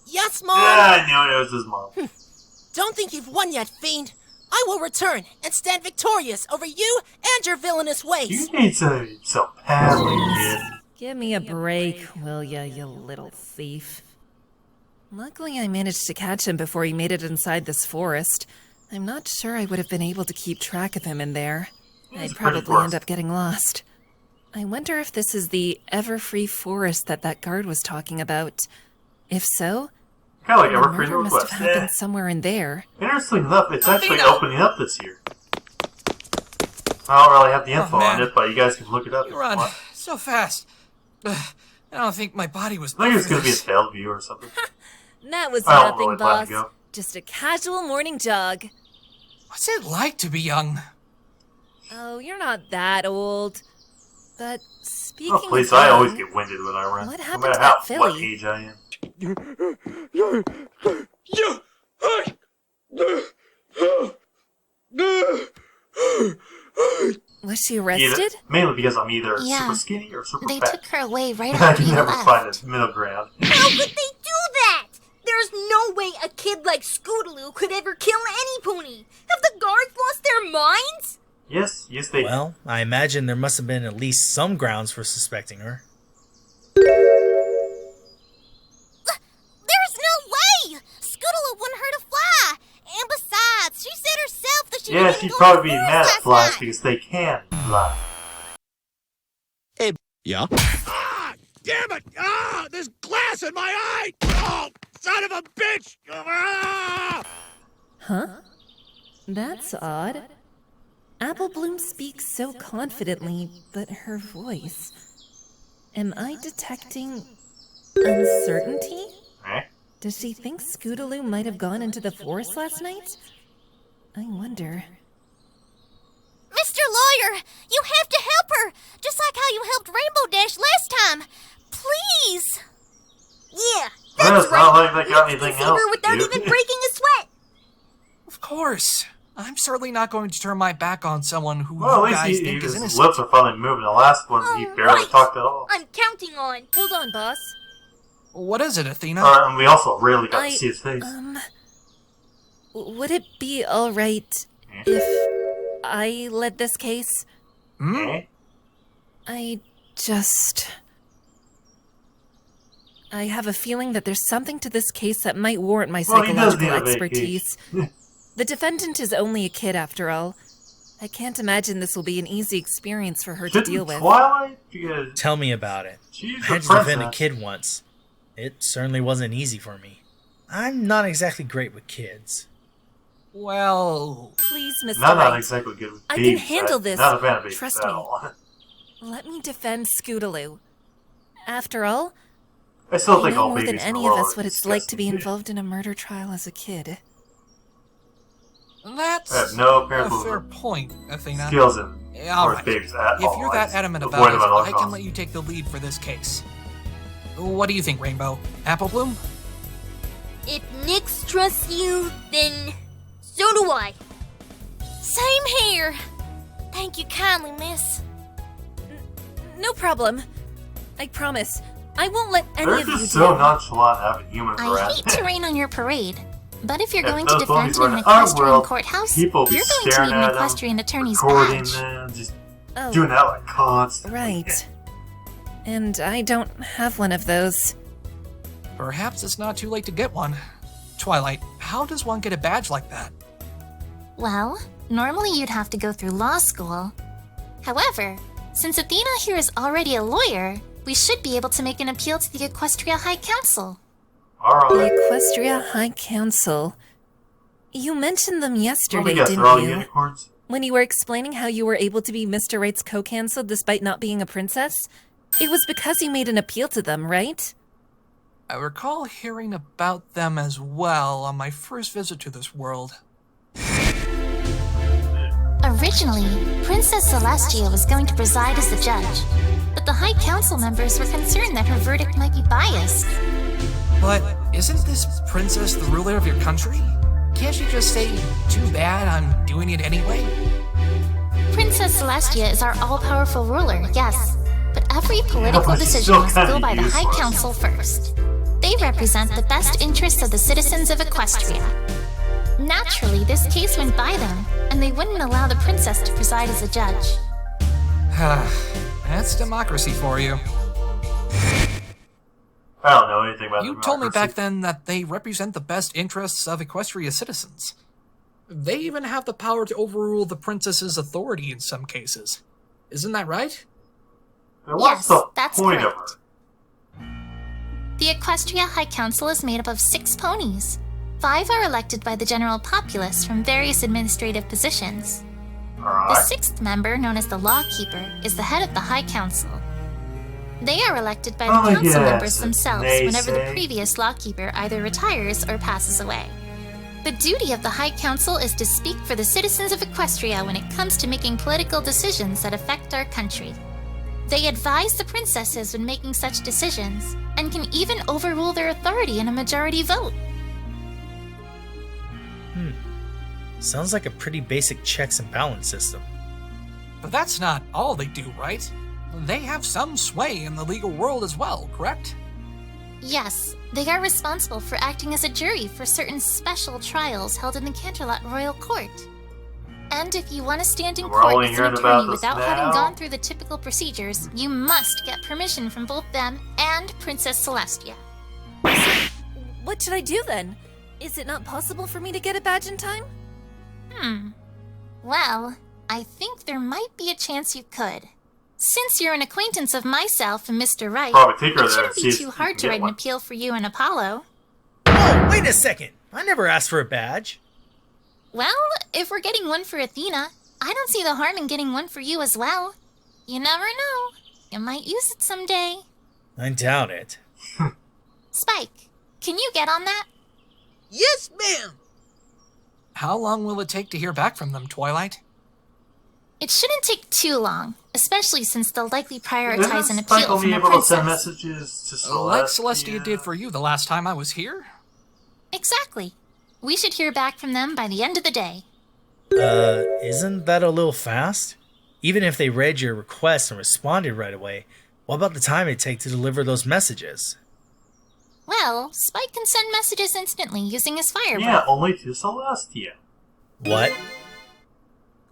Speaker 12: Yes, Mom!
Speaker 1: Yeah, I knew it was his mom.
Speaker 12: Don't think you've won yet, fiend! I will return and stand victorious over you and your villainous ways!
Speaker 1: You need some paddling, kid.
Speaker 4: Give me a break, will ya, you little thief. Luckily, I managed to catch him before he made it inside this forest. I'm not sure I would have been able to keep track of him in there. I'd probably end up getting lost. I wonder if this is the Everfree forest that guard was talking about. If so,
Speaker 1: Kind of like
Speaker 4: the
Speaker 1: Everfree
Speaker 4: murder must have
Speaker 1: Northwest.
Speaker 4: happened somewhere in there.
Speaker 1: Interesting enough, it's actually opening up this year. I don't really have the info on it, but you guys can look it up.
Speaker 2: You run so fast. I don't think my body was.
Speaker 1: I think it's
Speaker 2: built
Speaker 1: going
Speaker 2: for
Speaker 1: to be a
Speaker 2: this.
Speaker 1: Tailview or something.
Speaker 4: That was
Speaker 1: I don't
Speaker 4: nothing,
Speaker 1: really plan
Speaker 4: boss.
Speaker 1: to go.
Speaker 4: Just a casual morning jog.
Speaker 2: What's it like to be young?
Speaker 4: Oh, you're not that old. But speaking
Speaker 1: Oh, please,
Speaker 4: of
Speaker 1: I always
Speaker 4: young,
Speaker 1: get winded when I run.
Speaker 4: what
Speaker 1: No
Speaker 4: happened
Speaker 1: matter
Speaker 4: to that
Speaker 1: what
Speaker 4: filly?
Speaker 1: age I am.
Speaker 4: Was she arrested?
Speaker 1: Mainly because I'm either
Speaker 3: Yeah.
Speaker 1: super skinny or super
Speaker 3: They
Speaker 1: fat.
Speaker 3: took her away right
Speaker 1: I
Speaker 3: after
Speaker 1: can
Speaker 3: you
Speaker 1: never
Speaker 3: left.
Speaker 1: find a middle ground.
Speaker 5: How could they do that? There's no way a kid like Scootaloo could ever kill any pony. Have the guards lost their minds?
Speaker 1: Yes, they
Speaker 8: Well, I imagine there must have been at least some grounds for suspecting her.
Speaker 3: There's no way! Scootaloo wouldn't hurt a fly! And besides, she said herself that she
Speaker 1: Yeah,
Speaker 3: didn't
Speaker 1: she'd
Speaker 3: go
Speaker 1: probably be
Speaker 3: to
Speaker 1: mad at
Speaker 3: last
Speaker 1: flies
Speaker 3: night.
Speaker 1: because they can fly.
Speaker 14: Hey, Yeah?
Speaker 6: Ah! Damn it! Ah! There's glass in my eye! Oh! Son of a bitch! Ah!
Speaker 4: Huh? That's odd. Apple Bloom speaks so confidently, but her voice... Am I detecting uncertainty? Does she think Scootaloo might have gone into the forest last night? I wonder...
Speaker 5: Mr. Lawyer, you have to help her, just like how you helped Rainbow Dash last time. Please. Yeah, that's right.
Speaker 1: Not like they got anything
Speaker 5: Save
Speaker 1: else.
Speaker 5: her without even breaking a sweat.
Speaker 2: Of course. I'm certainly not going to turn my back on someone who
Speaker 1: Well,
Speaker 2: you
Speaker 1: at
Speaker 2: guys
Speaker 1: least
Speaker 2: think is
Speaker 1: his
Speaker 2: innocent.
Speaker 1: lips are finally moving. The last one, he barely talked at all.
Speaker 5: I'm counting on.
Speaker 4: Hold on, boss.
Speaker 2: What is it, Athena?
Speaker 1: And we also rarely got to see his face.
Speaker 4: Would it be alright if I led this case? I have a feeling that there's something to this case that might warrant my psychological expertise. The defendant is only a kid, after all. I can't imagine this will be an easy experience for her to deal with.
Speaker 1: Twilight?
Speaker 8: Tell me about it.
Speaker 1: She's
Speaker 8: I had to defend a kid once. It certainly wasn't easy for me. I'm not exactly great with kids.
Speaker 2: Well...
Speaker 4: Please, Mr.
Speaker 1: Not
Speaker 4: Wright.
Speaker 1: exactly good with
Speaker 4: I
Speaker 1: babies.
Speaker 4: can handle this.
Speaker 1: Not a fan of babies
Speaker 4: Trust
Speaker 1: at
Speaker 4: me.
Speaker 1: all.
Speaker 4: Let me defend Scootaloo. After all,
Speaker 1: I still think
Speaker 4: know
Speaker 1: all
Speaker 4: more
Speaker 1: babies
Speaker 4: than
Speaker 1: in
Speaker 4: any
Speaker 1: the
Speaker 4: of
Speaker 1: world
Speaker 4: us
Speaker 1: are
Speaker 4: what it's like to be
Speaker 1: disgusting.
Speaker 4: involved in a murder trial as a kid.
Speaker 2: That's
Speaker 1: I have no
Speaker 2: a
Speaker 1: apparent
Speaker 2: fair point, Athena.
Speaker 1: skills in
Speaker 2: All
Speaker 1: towards
Speaker 2: right.
Speaker 1: babies at
Speaker 2: If
Speaker 1: all.
Speaker 2: you're
Speaker 1: I
Speaker 2: that
Speaker 1: just
Speaker 2: adamant
Speaker 1: avoid
Speaker 2: about it,
Speaker 1: them at all
Speaker 2: I can
Speaker 1: costs.
Speaker 2: let you take the lead for this case. What do you think, Rainbow? Apple Bloom?
Speaker 5: If Nyx trusts you, then so do I. Same here. Thank you kindly, miss.
Speaker 4: No problem. I promise. I won't let any
Speaker 1: They're
Speaker 4: of you
Speaker 1: just so
Speaker 4: down.
Speaker 1: nonchalant having humans
Speaker 3: I
Speaker 1: around.
Speaker 3: hate to rain on your parade, but if you're
Speaker 1: If
Speaker 3: going to
Speaker 1: those
Speaker 3: defend
Speaker 1: ponies
Speaker 3: in
Speaker 1: were
Speaker 3: an
Speaker 1: in our
Speaker 3: equestrian
Speaker 1: world,
Speaker 3: courthouse,
Speaker 1: people
Speaker 3: you're
Speaker 1: be
Speaker 3: going to
Speaker 1: staring
Speaker 3: need
Speaker 1: at
Speaker 3: an
Speaker 1: them,
Speaker 3: equestrian attorney's
Speaker 1: recording
Speaker 3: badge.
Speaker 1: them, just
Speaker 4: Oh.
Speaker 1: doing that like constantly.
Speaker 4: Right. And I don't have one of those.
Speaker 2: Perhaps it's not too late to get one. Twilight, how does one get a badge like that?
Speaker 3: Well, normally you'd have to go through law school. However, since Athena here is already a lawyer, we should be able to make an appeal to the Equestria High Council.
Speaker 4: The Equestria High Council. You mentioned them yesterday,
Speaker 1: guess
Speaker 4: didn't
Speaker 1: they're all
Speaker 4: you?
Speaker 1: unicorns.
Speaker 4: When you were explaining how you were able to be Mr. Wright's co-counsel despite not being a princess? It was because you made an appeal to them, right?
Speaker 2: I recall hearing about them as well on my first visit to this world.
Speaker 3: Originally, Princess Celestia was going to preside as the judge, but the High Council members were concerned that her verdict might be biased.
Speaker 2: But isn't this princess the ruler of your country? Can't she just say, too bad, I'm doing it anyway?
Speaker 3: Princess Celestia is our all-powerful ruler, yes, but every political
Speaker 1: but she's
Speaker 3: decision
Speaker 1: still
Speaker 3: must go
Speaker 1: kinda
Speaker 3: by the High
Speaker 1: useless.
Speaker 3: Council first. They represent the best interests of the citizens of Equestria. Naturally, this case went by them, and they wouldn't allow the princess to preside as a judge.
Speaker 2: That's democracy for you.
Speaker 1: I don't know anything about
Speaker 2: You
Speaker 1: the
Speaker 2: told me
Speaker 1: democracy.
Speaker 2: back then that they represent the best interests of Equestria citizens. They even have the power to overrule the princess's authority in some cases. Isn't that right?
Speaker 1: Now, what's
Speaker 3: Yes,
Speaker 1: the
Speaker 3: that's
Speaker 1: point
Speaker 3: correct.
Speaker 1: of her?
Speaker 3: The Equestria High Council is made up of 6 ponies. 5 are elected by the general populace from various administrative positions. The 6th member, known as the Lawkeeper, is the head of the High Council. They are elected by the council
Speaker 1: yes,
Speaker 3: members themselves
Speaker 1: they
Speaker 3: whenever the
Speaker 1: say.
Speaker 3: previous Lawkeeper either retires or passes away. The duty of the High Council is to speak for the citizens of Equestria when it comes to making political decisions that affect our country. They advise the princesses when making such decisions, and can even overrule their authority in a majority vote.
Speaker 8: Sounds like a pretty basic checks and balance system.
Speaker 2: But that's not all they do, right? They have some sway in the legal world as well, correct?
Speaker 3: Yes, they are responsible for acting as a jury for certain special trials held in the Canterlot Royal Court. And if you want to stand in
Speaker 1: We're
Speaker 3: court
Speaker 1: only
Speaker 3: as an
Speaker 1: hearing about
Speaker 3: attorney
Speaker 1: this
Speaker 3: without
Speaker 1: now?
Speaker 3: having gone through the typical procedures, you must get permission from both them and Princess Celestia.
Speaker 4: What should I do then? Is it not possible for me to get a badge in time?
Speaker 3: Well, I think there might be a chance you could. Since you're an acquaintance of myself and Mr. Wright,
Speaker 1: Probably take her
Speaker 3: it
Speaker 1: there
Speaker 3: shouldn't
Speaker 1: and
Speaker 3: be
Speaker 1: see
Speaker 3: too
Speaker 1: if
Speaker 3: hard
Speaker 1: you
Speaker 3: to
Speaker 1: can
Speaker 3: write
Speaker 1: get
Speaker 3: an
Speaker 1: one.
Speaker 3: appeal for you and Apollo.
Speaker 8: Oh, wait a second. I never asked for a badge.
Speaker 3: Well, if we're getting one for Athena, I don't see the harm in getting one for you as well. You never know. You might use it someday.
Speaker 8: I doubt it.
Speaker 3: Spike, can you get on that?
Speaker 12: Yes, ma'am!
Speaker 2: How long will it take to hear back from them, Twilight?
Speaker 3: It shouldn't take too long, especially since they'll likely prioritize an
Speaker 1: Isn't Spike
Speaker 3: appeal
Speaker 1: only
Speaker 3: from a
Speaker 1: able to send
Speaker 3: princess.
Speaker 1: messages to Celestia?
Speaker 2: Like Celestia did for you the last time I was here?
Speaker 3: Exactly. We should hear back from them by the end of the day.
Speaker 8: Isn't that a little fast? Even if they read your request and responded right away, what about the time it takes to deliver those messages?
Speaker 3: Well, Spike can send messages instantly using his fire
Speaker 1: Yeah,
Speaker 3: breath.
Speaker 1: only to Celestia.
Speaker 8: What?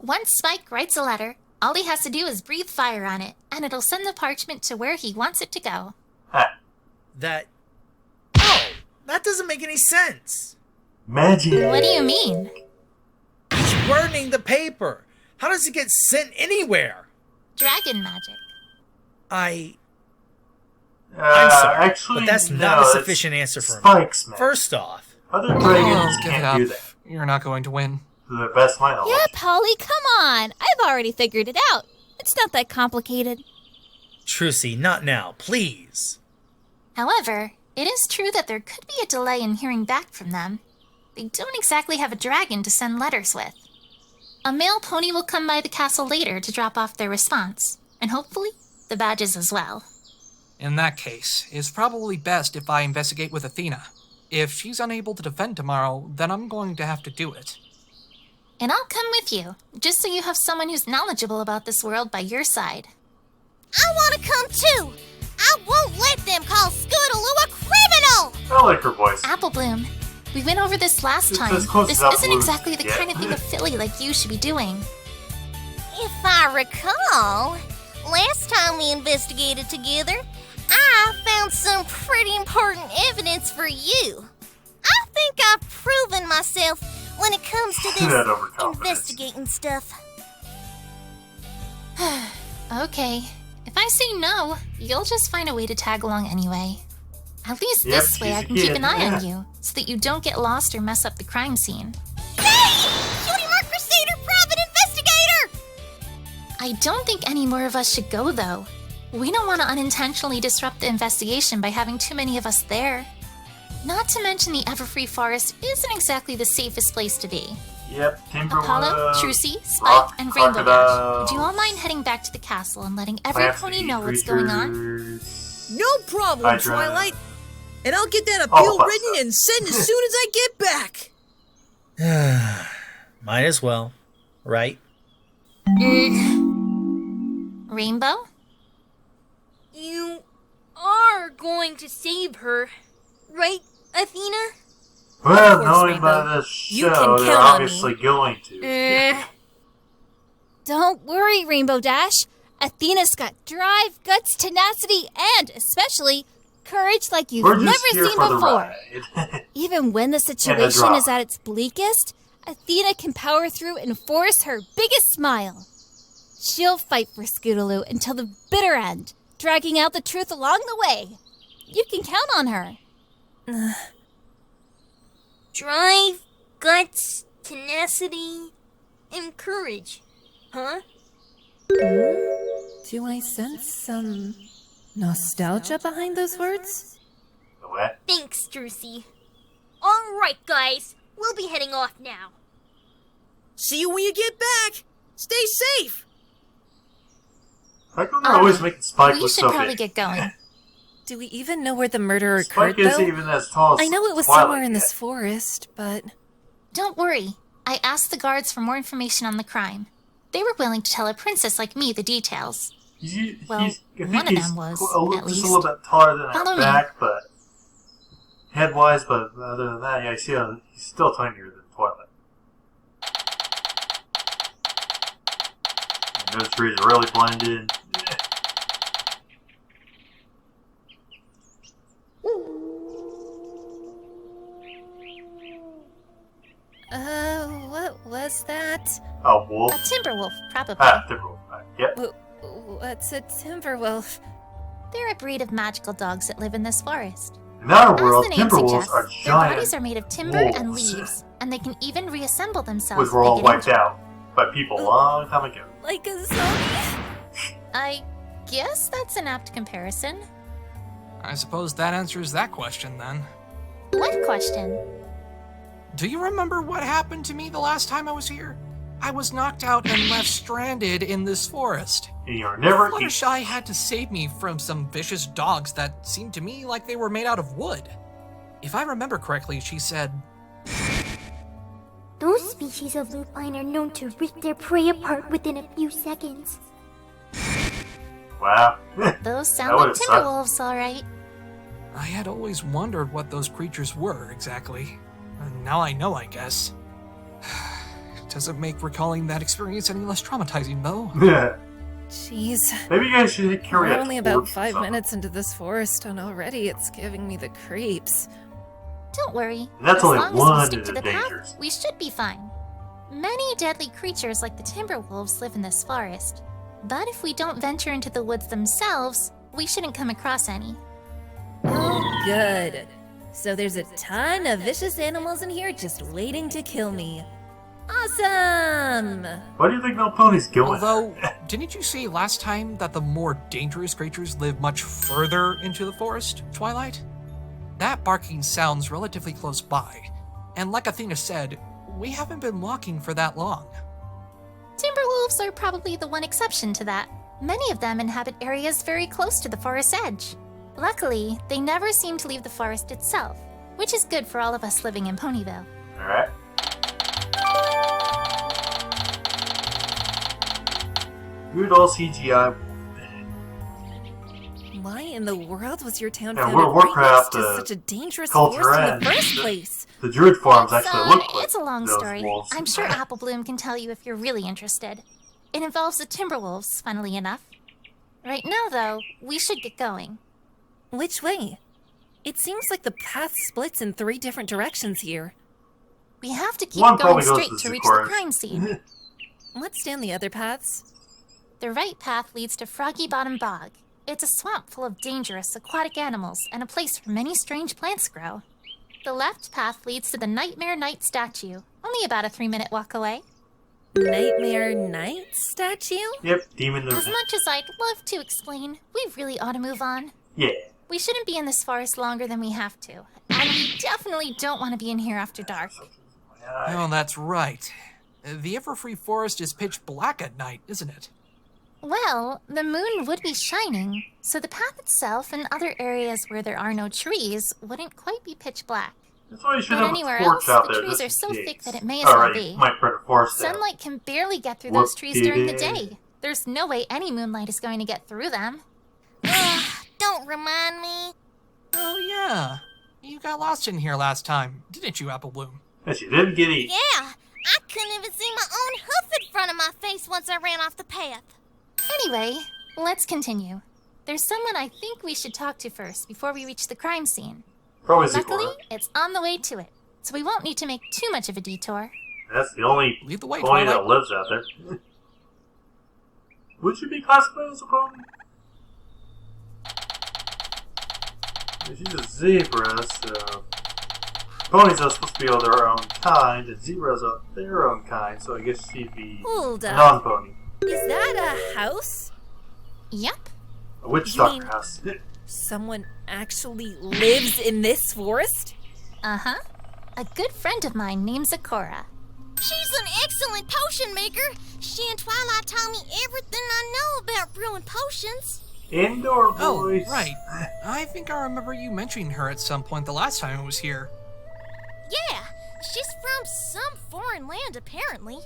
Speaker 3: Once Spike writes a letter, all he has to do is breathe fire on it, and it'll send the parchment to where he wants it to go.
Speaker 8: That... Oh, that doesn't make any sense.
Speaker 1: Magic.
Speaker 3: What do you mean?
Speaker 8: He's burning the paper. How does it get sent anywhere?
Speaker 3: Dragon magic.
Speaker 8: I'm sorry,
Speaker 1: actually,
Speaker 8: but that's
Speaker 1: no,
Speaker 8: not a
Speaker 1: it's
Speaker 8: sufficient answer for me.
Speaker 1: Spike's magic.
Speaker 8: First off,
Speaker 1: Other dragons
Speaker 2: give it
Speaker 1: can't
Speaker 2: up.
Speaker 1: do that.
Speaker 2: You're not going to win.
Speaker 1: To the best of my knowledge.
Speaker 10: Yeah, Polly, come on. I've already figured it out. It's not that complicated.
Speaker 8: Trucy, not now, please.
Speaker 3: However, it is true that there could be a delay in hearing back from them. They don't exactly have a dragon to send letters with. A male pony will come by the castle later to drop off their response, and hopefully, the badges as well.
Speaker 2: In that case, it's probably best if I investigate with Athena. If she's unable to defend tomorrow, then I'm going to have to do it.
Speaker 3: And I'll come with you, just so you have someone who's knowledgeable about this world by your side.
Speaker 7: I want to come too. I won't let them call Scootaloo a criminal.
Speaker 1: I like her voice.
Speaker 3: Apple Bloom, we went over this last
Speaker 1: It's
Speaker 3: time.
Speaker 1: as close
Speaker 3: This
Speaker 1: as Apple
Speaker 3: isn't
Speaker 1: Bloom
Speaker 3: exactly the
Speaker 1: can
Speaker 3: kind
Speaker 1: get.
Speaker 3: of thing a filly like you should be doing.
Speaker 7: If I recall, last time we investigated together, I found some pretty important evidence for you. I think I've proven myself when it comes to
Speaker 1: That
Speaker 7: this
Speaker 1: overconfidence.
Speaker 7: investigating stuff.
Speaker 3: Okay, if I say no, you'll just find a way to tag along anyway. At least
Speaker 1: Yep,
Speaker 3: this way
Speaker 1: she's
Speaker 3: I
Speaker 1: a
Speaker 3: can keep
Speaker 1: kid,
Speaker 3: an eye on
Speaker 1: yeah.
Speaker 3: you, so that you don't get lost or mess up the crime scene.
Speaker 7: Shooting our Crusader private investigator!
Speaker 3: I don't think any more of us should go, though. We don't want to unintentionally disrupt the investigation by having too many of us there. Not to mention the Everfree Forest isn't exactly the safest place to be.
Speaker 1: Yep, Timberwood.
Speaker 3: Apollo, Trucy, Spike,
Speaker 1: Rock
Speaker 3: and Rainbow Dash,
Speaker 1: Crocodile,
Speaker 3: would you all mind heading back to the castle and letting every
Speaker 1: Plant
Speaker 3: pony
Speaker 1: Sea
Speaker 3: know what's going on?
Speaker 1: creatures.
Speaker 12: No problem,
Speaker 1: Hydra.
Speaker 12: Twilight. And I'll get that
Speaker 1: All
Speaker 12: appeal
Speaker 1: of us.
Speaker 12: written and sent as soon as I get back.
Speaker 8: Might as well, right?
Speaker 3: Rainbow?
Speaker 5: You are going to save her, right, Athena?
Speaker 1: Well,
Speaker 4: course,
Speaker 1: knowing
Speaker 4: Rainbow.
Speaker 1: by this
Speaker 4: You can
Speaker 1: show, they're
Speaker 4: count on
Speaker 1: obviously
Speaker 4: me.
Speaker 1: going to.
Speaker 10: Don't worry, Rainbow Dash. Athena's got drive, guts, tenacity, and especially courage like you've
Speaker 1: We're
Speaker 10: never
Speaker 1: just here
Speaker 10: seen
Speaker 1: for the
Speaker 10: before.
Speaker 1: ride.
Speaker 10: Even when the situation
Speaker 1: drama.
Speaker 10: is at its bleakest, Athena can power through and force her biggest smile. She'll fight for Scootaloo until the bitter end, dragging out the truth along the way. You can count on her.
Speaker 5: Drive, guts, tenacity, and courage. Huh?
Speaker 4: Do I sense some nostalgia behind those words?
Speaker 1: What?
Speaker 5: Thanks, Drucy. Alright, guys. We'll be heading off now.
Speaker 12: See you when you get back. Stay safe.
Speaker 1: How come they're always making Spike
Speaker 3: We
Speaker 1: look
Speaker 3: should
Speaker 1: so
Speaker 3: probably
Speaker 1: big?
Speaker 3: get going.
Speaker 4: Do we even know where the murder
Speaker 1: Spike
Speaker 4: occurred,
Speaker 1: isn't
Speaker 4: though?
Speaker 1: even as tall as
Speaker 4: I know it was
Speaker 1: Twilight
Speaker 4: somewhere in
Speaker 1: yet.
Speaker 4: this forest, but...
Speaker 3: Don't worry. I asked the guards for more information on the crime. They were willing to tell a princess like me the details. Well,
Speaker 1: I think
Speaker 3: one of
Speaker 1: he's
Speaker 3: them was,
Speaker 1: just
Speaker 3: at
Speaker 1: a
Speaker 3: least.
Speaker 1: little bit taller than
Speaker 3: Follow
Speaker 1: our
Speaker 3: me.
Speaker 1: back, but head-wise, but other than that, yeah, I see he's still tinier than Twilight. And those trees are really blended.
Speaker 4: What was that?
Speaker 1: A wolf?
Speaker 3: A timber wolf, probably.
Speaker 1: Ah, Timberwolf. Yep.
Speaker 4: What's a Timberwolf?
Speaker 3: They're a breed of magical dogs that live in this forest.
Speaker 1: In our world,
Speaker 3: As the name
Speaker 1: Timberwolves
Speaker 3: suggests,
Speaker 1: are
Speaker 3: their
Speaker 1: giant
Speaker 3: bodies are made of timber and
Speaker 1: wolves,
Speaker 3: leaves, and they can even reassemble themselves
Speaker 1: which
Speaker 3: if
Speaker 1: were
Speaker 3: they
Speaker 1: all
Speaker 3: get
Speaker 1: wiped
Speaker 3: injured.
Speaker 1: out by people a long time ago.
Speaker 4: Like a zombie?
Speaker 3: I guess that's an apt comparison.
Speaker 2: I suppose that answers that question then.
Speaker 3: What question?
Speaker 2: Do you remember what happened to me the last time I was here? I was knocked out and left stranded in this forest.
Speaker 1: And you're never
Speaker 2: Fluttershy had to save me from some vicious dogs that seemed to me like they were made out of wood. If I remember correctly, she said,
Speaker 18: Those species of lupine are known to rip their prey apart within a few seconds.
Speaker 1: Wow.
Speaker 3: Those sound like Timberwolves, alright.
Speaker 2: I had always wondered what those creatures were exactly. And now I know, I guess. Doesn't make recalling that experience any less traumatizing, though.
Speaker 1: Yeah.
Speaker 4: Jeez.
Speaker 1: Maybe you guys should carry
Speaker 4: We're
Speaker 1: a
Speaker 4: only
Speaker 1: torch
Speaker 4: about
Speaker 1: or
Speaker 4: 5
Speaker 1: something.
Speaker 4: minutes into this forest, and already it's giving me the creeps.
Speaker 3: Don't worry.
Speaker 1: And that's
Speaker 3: as
Speaker 1: only
Speaker 3: long
Speaker 1: one
Speaker 3: as we stick
Speaker 1: of
Speaker 3: to
Speaker 1: the
Speaker 3: the path,
Speaker 1: dangers.
Speaker 3: we should be fine. Many deadly creatures like the Timberwolves live in this forest. But if we don't venture into the woods themselves, we shouldn't come across any.
Speaker 4: Oh, good. So there's a ton of vicious animals in here just waiting to kill me. Awesome!
Speaker 1: Why do you think no ponies going?
Speaker 2: Although, didn't you say last time that the more dangerous creatures live much further into the forest, Twilight? That barking sounds relatively close by. And like Athena said, we haven't been walking for that long.
Speaker 3: Timberwolves are probably the one exception to that. Many of them inhabit areas very close to the forest's edge. Luckily, they never seem to leave the forest itself, which is good for all of us living in Ponyville.
Speaker 1: Alright. Good old CGI.
Speaker 4: Why in the world was your town
Speaker 1: Yeah,
Speaker 4: founded
Speaker 1: World of
Speaker 4: right
Speaker 1: Warcraft,
Speaker 4: next to such a dangerous
Speaker 1: culture
Speaker 4: forest in
Speaker 1: ends.
Speaker 4: the first place?
Speaker 1: The druid farms actually look like
Speaker 3: It's a long
Speaker 1: those
Speaker 3: story.
Speaker 1: wolves.
Speaker 3: I'm sure Apple Bloom can tell you if you're really interested. It involves the Timberwolves, funnily enough. Right now, though, we should get going.
Speaker 4: Which way? It seems like the path splits in 3 different directions here.
Speaker 3: We have to keep
Speaker 1: One
Speaker 3: going
Speaker 1: probably goes
Speaker 3: straight
Speaker 1: to
Speaker 3: to reach the
Speaker 1: Zecora.
Speaker 3: crime scene.
Speaker 4: What's down the other paths?
Speaker 3: The right path leads to Froggy Bottom Bog. It's a swamp full of dangerous aquatic animals and a place where many strange plants grow. The left path leads to the Nightmare Knight statue, only about a 3-minute walk away.
Speaker 4: Nightmare Knight statue?
Speaker 1: Yep, demon.
Speaker 3: As much as I'd love to explain, we really ought to move on.
Speaker 1: Yeah.
Speaker 3: We shouldn't be in this forest longer than we have to. And we definitely don't want to be in here after dark.
Speaker 2: Oh, that's right. The Everfree forest is pitch black at night, isn't it?
Speaker 3: Well, the moon would be shining, so the path itself and other areas where there are no trees wouldn't quite be pitch black.
Speaker 1: That's why you should
Speaker 3: But
Speaker 1: have
Speaker 3: anywhere
Speaker 1: a torch
Speaker 3: else,
Speaker 1: out
Speaker 3: the
Speaker 1: there.
Speaker 3: trees
Speaker 1: just
Speaker 3: are so
Speaker 1: in
Speaker 3: thick
Speaker 1: case.
Speaker 3: that it may as well
Speaker 1: Alright,
Speaker 3: be.
Speaker 1: might burn a forest down.
Speaker 3: Sunlight can barely get through those trees during the
Speaker 1: Whoop-de-doo.
Speaker 3: day. There's no way any moonlight is going to get through them.
Speaker 7: Don't remind me.
Speaker 2: Oh, yeah. You got lost in here last time, didn't you, Apple Bloom?
Speaker 1: And she didn't get eaten.
Speaker 7: Yeah, I couldn't even see my own hoof in front of my face once I ran off the path.
Speaker 3: Anyway, let's continue. There's someone I think we should talk to first before we reach the crime scene.
Speaker 1: Probably
Speaker 3: Luckily,
Speaker 1: Zecora.
Speaker 3: it's on the way to it, so we won't need to make too much of a detour.
Speaker 1: That's the only
Speaker 2: Lead the way,
Speaker 1: pony that
Speaker 2: Twilight.
Speaker 1: lives out there. Would you be classified as a pony? Yeah, she's a zebra, so... Ponies are supposed to be of their own kind, and zebras are their own kind, so I guess she'd be
Speaker 4: Hold
Speaker 1: a
Speaker 4: up.
Speaker 1: non-pony.
Speaker 4: Is that a house?
Speaker 3: Yep.
Speaker 1: A witch
Speaker 4: You mean-
Speaker 1: doctor house.
Speaker 4: Someone actually lives in this forest?
Speaker 3: Uh-huh. A good friend of mine named Zecora.
Speaker 7: She's an excellent potion maker. She and Twilight taught me everything I know about brewing potions.
Speaker 1: Indoor
Speaker 2: Oh,
Speaker 1: boys.
Speaker 2: right. I think I remember you mentioning her at some point the last time I was here.
Speaker 7: Yeah, she's from some foreign land, apparently.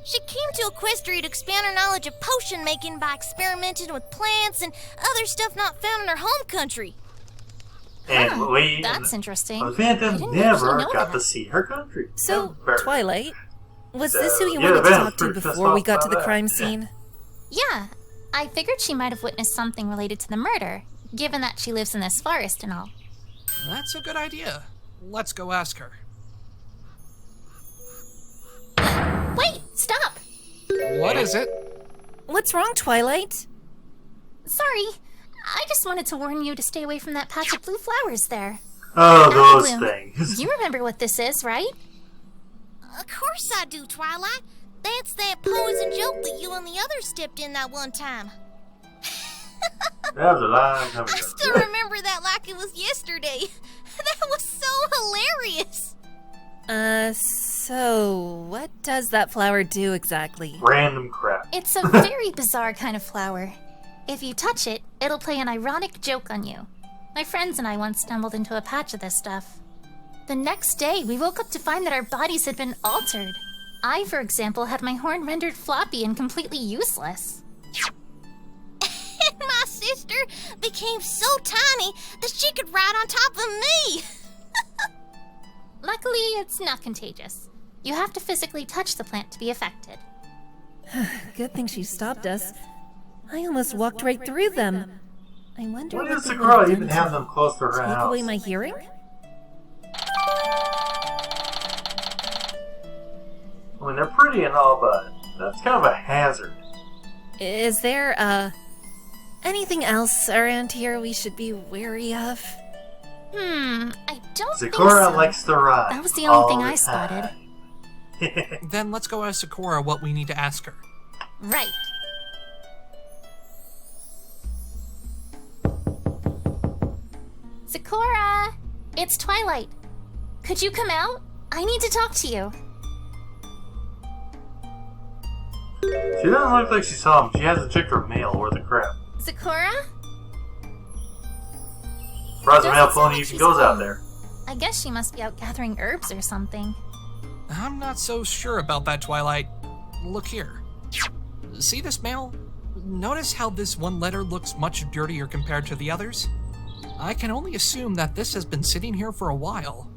Speaker 7: She came to Equestria to expand her knowledge of potion making by experimenting with plants and other stuff not found in her home country.
Speaker 1: And we,
Speaker 3: That's interesting.
Speaker 1: the Phantom
Speaker 3: I didn't actually
Speaker 1: never
Speaker 3: know
Speaker 1: got
Speaker 3: that.
Speaker 1: to see her country.
Speaker 4: So,
Speaker 1: Never.
Speaker 4: Twilight, was this who you
Speaker 1: yeah,
Speaker 4: wanted
Speaker 1: the
Speaker 4: to
Speaker 1: Phantom's
Speaker 4: talk to
Speaker 1: pretty pissed
Speaker 4: before we
Speaker 1: off
Speaker 4: got to
Speaker 1: about
Speaker 4: the
Speaker 1: that.
Speaker 4: crime scene?
Speaker 3: Yeah, I figured she might have witnessed something related to the murder, given that she lives in this forest and all.
Speaker 2: That's a good idea. Let's go ask her.
Speaker 3: Wait, stop!
Speaker 2: What is it?
Speaker 4: What's wrong, Twilight?
Speaker 3: Sorry. I just wanted to warn you to stay away from that patch of blue flowers there.
Speaker 1: Oh, those
Speaker 3: Bloom,
Speaker 1: things.
Speaker 3: You remember what this is, right?
Speaker 7: Of course I do, Twilight. That's that poison joke that you and the others stepped in that one time.
Speaker 1: That was a long time ago.
Speaker 7: I still remember that like it was yesterday. That was so hilarious.
Speaker 4: So what does that flower do exactly?
Speaker 1: Random crap.
Speaker 3: It's a very bizarre kind of flower. If you touch it, it'll play an ironic joke on you. My friends and I once stumbled into a patch of this stuff. The next day, we woke up to find that our bodies had been altered. I, for example, had my horn rendered floppy and completely useless.
Speaker 7: And my sister became so tiny that she could ride on top of me.
Speaker 3: Luckily, it's not contagious. You have to physically touch the plant to be affected.
Speaker 4: Good thing she stopped us. I almost walked right through them. I wonder
Speaker 1: Why does
Speaker 4: they
Speaker 1: Zecora
Speaker 4: would've
Speaker 1: even
Speaker 4: done
Speaker 1: have them close to her
Speaker 4: take
Speaker 1: house?
Speaker 4: away my hearing?
Speaker 1: I mean, they're pretty and all, but that's kind of a hazard.
Speaker 4: Is there, anything else around here we should be wary of?
Speaker 3: I don't think
Speaker 1: Zecora
Speaker 3: so.
Speaker 1: likes to ride.
Speaker 3: That was the only thing
Speaker 1: all
Speaker 3: I
Speaker 1: the
Speaker 3: spotted.
Speaker 1: time.
Speaker 2: Then let's go ask Zecora what we need to ask her.
Speaker 3: Right. Zecora! It's Twilight. Could you come out? I need to talk to you.
Speaker 1: She doesn't look like she saw him. She hasn't checked her mail or the crap.
Speaker 3: Zecora?
Speaker 1: Surprise the mail
Speaker 3: Doesn't sound
Speaker 1: phone
Speaker 3: like
Speaker 1: even
Speaker 3: she's
Speaker 1: goes out
Speaker 3: home.
Speaker 1: there.
Speaker 3: I guess she must be out gathering herbs or something.
Speaker 2: I'm not so sure about that, Twilight. Look here. See this mail? Notice how this one letter looks much dirtier compared to the others? I can only assume that this has been sitting here for a while.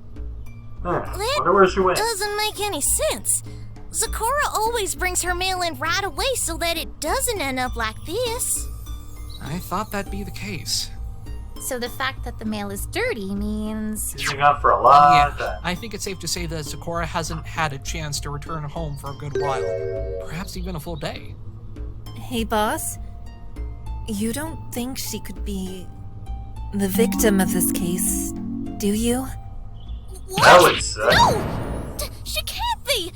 Speaker 1: Wonder where she went.
Speaker 7: Doesn't make any sense. Zecora always brings her mail in right away so that it doesn't end up like this.
Speaker 2: I thought that'd be the case.
Speaker 3: So the fact that the mail is dirty means...
Speaker 1: She's been gone for a long
Speaker 2: Yeah,
Speaker 1: time.
Speaker 2: I think it's safe to say that Zecora hasn't had a chance to return home for a good while. Perhaps even a full day.
Speaker 4: Hey, boss. You don't think she could be the victim of this case, do you?
Speaker 7: What?
Speaker 1: That would suck.
Speaker 7: No! She can't be!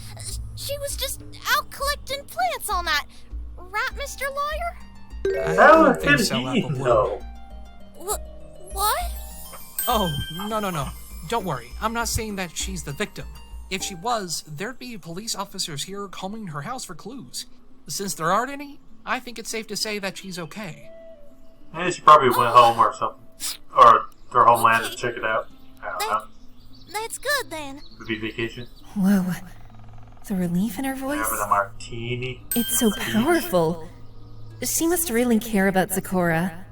Speaker 7: She was just out collecting plants all night. Right, Mr. Lawyer?
Speaker 2: I
Speaker 1: How
Speaker 2: don't think
Speaker 1: did
Speaker 2: so,
Speaker 1: he
Speaker 2: Apple Bloom.
Speaker 1: know?
Speaker 7: What?
Speaker 2: Oh, no. Don't worry. I'm not saying that she's the victim. If she was, there'd be police officers here combing her house for clues. Since there aren't any, I think it's safe to say that she's okay.
Speaker 1: Yeah, she probably went home or something. Or her homeland to check it out. I don't know.
Speaker 7: That's good then.
Speaker 1: Could be vacation.
Speaker 4: Whoa. The relief in her voice?
Speaker 1: Having a martini.
Speaker 4: It's so powerful. She must really care about Zecora.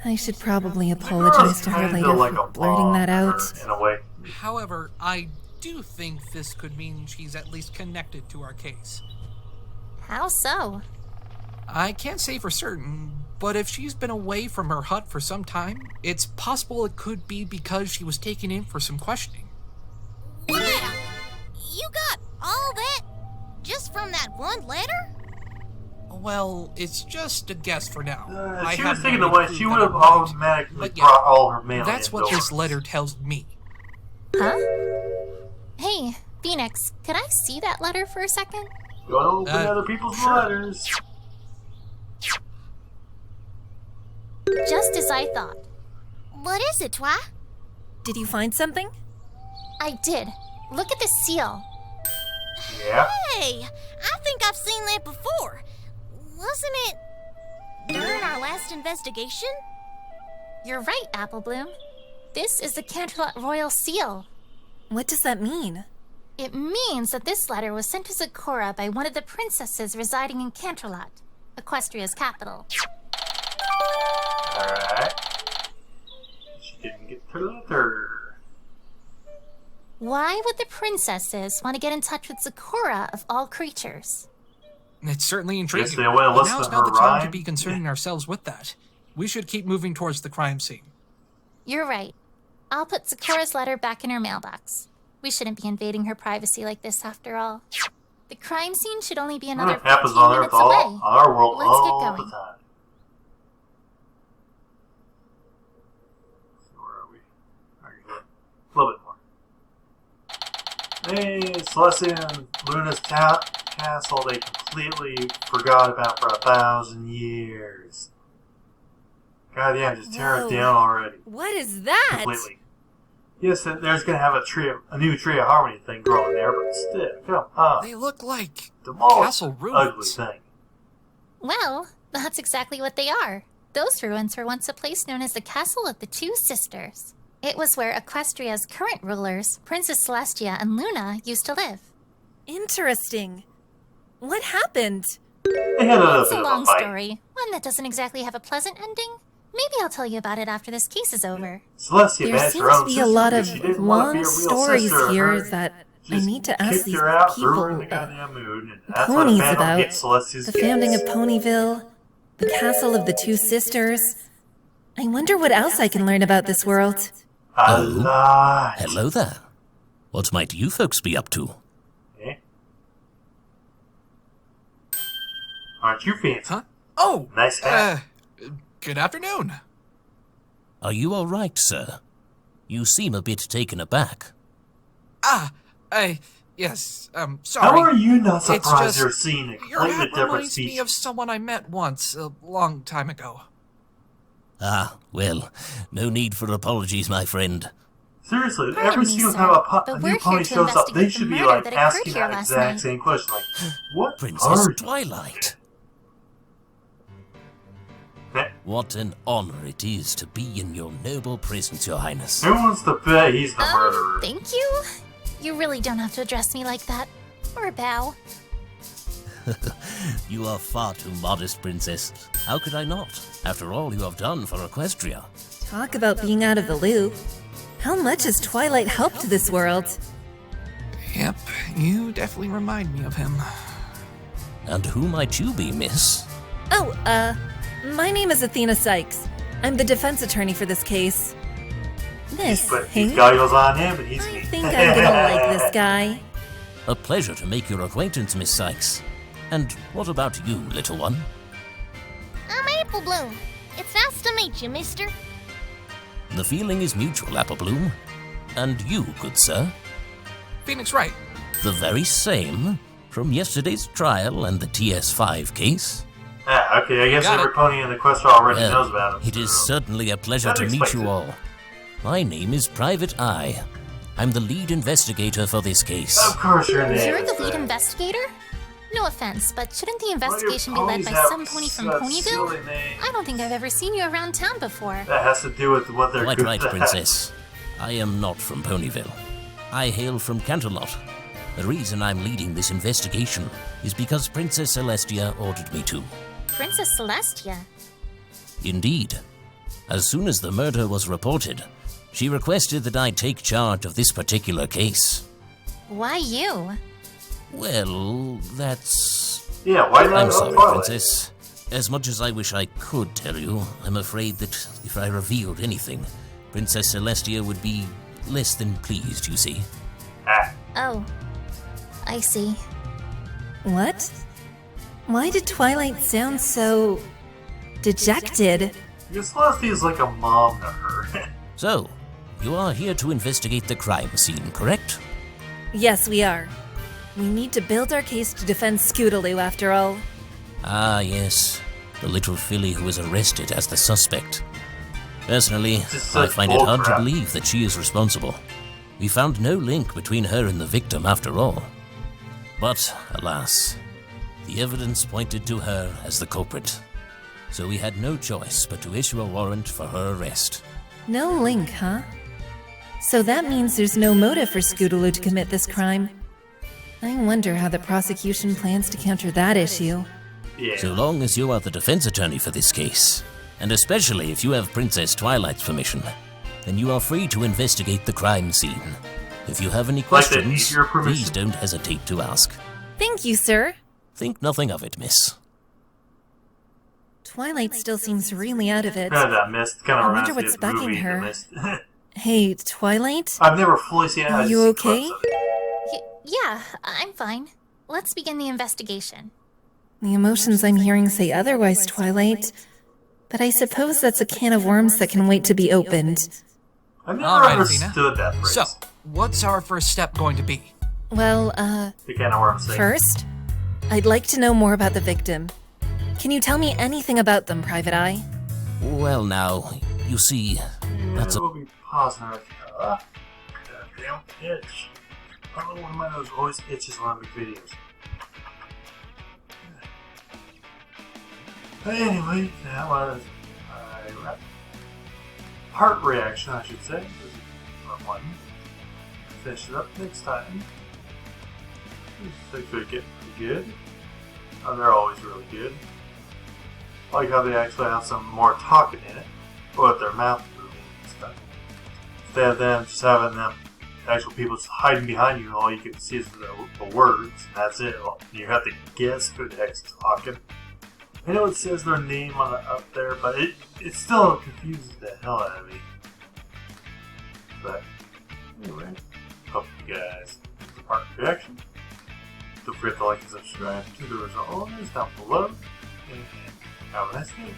Speaker 4: I should probably apologize to her
Speaker 1: kinda
Speaker 4: later
Speaker 1: like
Speaker 4: for
Speaker 1: a
Speaker 4: blurting that
Speaker 1: mom,
Speaker 4: out.
Speaker 1: In a way.
Speaker 2: However, I do think this could mean she's at least connected to our case.
Speaker 3: How so?
Speaker 2: I can't say for certain, but if she's been away from her hut for some time, it's possible it could be because she was taken in for some questioning.
Speaker 7: Wow! You got all that just from that one letter?
Speaker 2: Well, it's just a guess for now.
Speaker 1: She
Speaker 2: have
Speaker 1: was taken
Speaker 2: no
Speaker 1: away.
Speaker 2: clue
Speaker 1: She
Speaker 2: that
Speaker 1: would have
Speaker 2: I'm right,
Speaker 1: automatically
Speaker 2: but
Speaker 1: brought all her mail
Speaker 2: that's what
Speaker 1: indoors.
Speaker 2: this letter tells me.
Speaker 3: Huh? Hey, Phoenix, could I see that letter for a second?
Speaker 1: Don't open other people's letters.
Speaker 3: Just as I thought.
Speaker 7: What is it, Twi?
Speaker 4: Did you find something?
Speaker 3: I did. Look at the seal.
Speaker 1: Yeah?
Speaker 7: Hey, I think I've seen that before. Wasn't it during our last investigation?
Speaker 3: You're right, Apple Bloom. This is the Canterlot Royal Seal.
Speaker 4: What does that mean?
Speaker 3: It means that this letter was sent to Zecora by one of the princesses residing in Canterlot, Equestria's capital.
Speaker 1: Alright. She didn't get her letter.
Speaker 3: Why would the princesses want to get in touch with Zecora of all creatures?
Speaker 2: It's certainly intriguing.
Speaker 1: Guess they will
Speaker 2: But
Speaker 1: listen
Speaker 2: now's
Speaker 1: to
Speaker 2: not
Speaker 1: her
Speaker 2: the time to
Speaker 1: rhyme.
Speaker 2: be concerning ourselves with that. We should keep moving towards the crime scene.
Speaker 3: You're right. I'll put Zecora's letter back in her mailbox. We shouldn't be invading her privacy like this after all. The crime scene should only be another
Speaker 1: It happens
Speaker 3: 15
Speaker 1: on
Speaker 3: minutes
Speaker 1: Earth,
Speaker 3: away.
Speaker 1: on our world,
Speaker 3: Let's
Speaker 1: all
Speaker 3: get
Speaker 1: the
Speaker 3: going.
Speaker 1: time. So where are we? Alright, a little bit more. Hey, Celestia and Luna's castle they completely forgot about for 1,000 years. God damn, just tear it down already.
Speaker 4: What is that?
Speaker 1: Completely. Yes, there's gonna have a new tree of harmony thing growing there, but still, come on.
Speaker 2: They look like
Speaker 1: Demolish
Speaker 2: castle
Speaker 1: ugly
Speaker 2: ruins.
Speaker 1: thing.
Speaker 3: Well, that's exactly what they are. Those ruins were once a place known as the Castle of the Two Sisters. It was where Equestria's current rulers, Princess Celestia and Luna, used to live.
Speaker 4: Interesting. What happened?
Speaker 3: It's a long story, one that doesn't exactly have a pleasant ending. Maybe I'll tell you about it after this case is over.
Speaker 1: Celestia
Speaker 4: There seems to be a lot of long stories here that I need to ask these people, ponies about. The founding of Ponyville, the castle of the Two Sisters. I wonder what else I can learn about this world.
Speaker 19: Hello there. What might you folks be up to?
Speaker 1: Aren't you fancy?
Speaker 2: Huh? Oh!
Speaker 1: Nice hat.
Speaker 2: Good afternoon.
Speaker 19: Are you all right, sir? You seem a bit taken aback.
Speaker 2: Yes, sorry.
Speaker 1: How are you not
Speaker 2: It's
Speaker 1: surprised
Speaker 2: just-
Speaker 1: you're seeing a
Speaker 2: Your
Speaker 1: completely
Speaker 2: hat
Speaker 1: different
Speaker 2: reminds me
Speaker 1: species?
Speaker 2: of someone I met once, a long time ago.
Speaker 19: Well, no need for apologies, my friend.
Speaker 1: Seriously,
Speaker 3: Pardon
Speaker 1: every
Speaker 3: me,
Speaker 1: single
Speaker 3: sir,
Speaker 1: time
Speaker 3: but
Speaker 1: a
Speaker 3: we're
Speaker 1: new
Speaker 3: here
Speaker 1: pony
Speaker 3: to
Speaker 1: shows up, they
Speaker 3: investigate
Speaker 1: should
Speaker 3: the
Speaker 1: be
Speaker 3: murder
Speaker 1: like
Speaker 3: that
Speaker 1: asking
Speaker 3: occurred here
Speaker 1: that
Speaker 3: last
Speaker 1: exact
Speaker 3: night.
Speaker 1: same question. Like, what
Speaker 19: Princess
Speaker 1: are you?
Speaker 19: Twilight. What an honor it is to be in your noble presence, your highness.
Speaker 1: Who wants to bet he's the murderer?
Speaker 3: Thank you. You really don't have to address me like that. Or bow.
Speaker 19: You are far too modest, princess. How could I not? After all you have done for Equestria.
Speaker 4: Talk about being out of the loop. How much has Twilight helped this world?
Speaker 2: Yep, you definitely remind me of him.
Speaker 19: And who might you be, miss?
Speaker 4: My name is Athena Sykes. I'm the defense attorney for this case. Miss
Speaker 1: But
Speaker 4: Hank,
Speaker 1: he's goggles on him, and he's
Speaker 4: I think I'm gonna like this guy.
Speaker 19: A pleasure to make your acquaintance, Miss Sykes. And what about you, little one?
Speaker 7: I'm Apple Bloom. It's nice to meet you, mister.
Speaker 19: The feeling is mutual, Apple Bloom. And you, good sir?
Speaker 2: Phoenix Wright.
Speaker 19: The very same. From yesterday's trial and the TS5 case.
Speaker 1: Okay, I guess every pony in the Equestria already knows about him.
Speaker 19: It is certainly a pleasure
Speaker 1: That
Speaker 19: to meet
Speaker 1: explains
Speaker 19: you
Speaker 1: it.
Speaker 19: all. My name is Private Eye. I'm the lead investigator for this case.
Speaker 1: Of course your name
Speaker 3: You're
Speaker 1: is
Speaker 3: the lead
Speaker 1: that.
Speaker 3: investigator? No offense, but shouldn't the investigation be led
Speaker 1: ponies
Speaker 3: by
Speaker 1: have
Speaker 3: some pony from
Speaker 1: such
Speaker 3: Ponyville?
Speaker 1: silly names.
Speaker 3: I don't think I've ever seen you around town before.
Speaker 1: That has to do with what they're
Speaker 19: Quite
Speaker 1: good
Speaker 19: right,
Speaker 1: at.
Speaker 19: Princess. I am not from Ponyville. I hail from Canterlot. The reason I'm leading this investigation is because Princess Celestia ordered me to.
Speaker 3: Princess Celestia?
Speaker 19: Indeed. As soon as the murder was reported, she requested that I take charge of this particular case.
Speaker 3: Why you?
Speaker 19: Well, that's...
Speaker 1: Yeah, why not
Speaker 19: I'm
Speaker 1: go
Speaker 19: sorry,
Speaker 1: Twilight?
Speaker 19: Princess. As much as I wish I could tell you, I'm afraid that if I revealed anything, Princess Celestia would be less than pleased, you see.
Speaker 3: Oh, I see.
Speaker 4: What? Why did Twilight sound so dejected?
Speaker 1: Because Celestia is like a mom to her.
Speaker 19: So, you are here to investigate the crime scene, correct?
Speaker 4: Yes, we are. We need to build our case to defend Scootaloo, after all.
Speaker 19: Ah, yes. The little filly who was arrested as the suspect. Personally, I find it hard to believe that she is responsible. We found no link between her and the victim, after all. But, alas, the evidence pointed to her as the culprit. So we had no choice but to issue a warrant for her arrest.
Speaker 4: No link, huh? So that means there's no motive for Scootaloo to commit this crime. I wonder how the prosecution plans to counter that issue.
Speaker 19: So long as you are the defense attorney for this case, and especially if you have Princess Twilight's permission, then you are free to investigate the crime scene. If you have any questions, please don't hesitate to ask.
Speaker 4: Thank you, sir.
Speaker 19: Think nothing of it, miss.
Speaker 4: Twilight still seems really out of it.
Speaker 1: That Mist kind
Speaker 4: I
Speaker 1: of
Speaker 4: wonder
Speaker 1: reminds me
Speaker 4: what's
Speaker 1: of the
Speaker 4: bugging
Speaker 1: movie, The
Speaker 4: her.
Speaker 1: Mist.
Speaker 4: Hey, Twilight?
Speaker 1: I've never fully seen it. I
Speaker 4: Are
Speaker 1: just
Speaker 4: you
Speaker 1: see
Speaker 4: okay?
Speaker 1: clips of it.
Speaker 3: Yeah, I'm fine. let's begin the investigation.
Speaker 4: The emotions I'm hearing say otherwise, Twilight. But I suppose that's a can of worms that can wait to be opened.
Speaker 1: I never
Speaker 2: All right,
Speaker 1: understood that phrase.
Speaker 2: So, what's our first step going to be?
Speaker 4: Well,
Speaker 1: The can of worms thing.
Speaker 4: first, I'd like to know more about the victim. Can you tell me anything about them, Private Eye?
Speaker 19: Well, now, you see, that's a...
Speaker 1: We'll be pausing right now. Goddamn itch. I don't know why my nose always itches when I make videos. But anyway, that was heart reaction, I should say. Part 1. Finish it up next time. They could get pretty good. They're always really good. I like how they actually have some more talking in it, with their mouth moving and stuff. Instead of them just having them actual people just hiding behind you, and all you can see is the words, and that's it. You have to guess who the heck's talking. I know it says their name on up there, but it still confuses the hell out of me. But anyway, hope you guys like the part reaction. Don't forget to like and subscribe to the original owners down below. And have a nice day.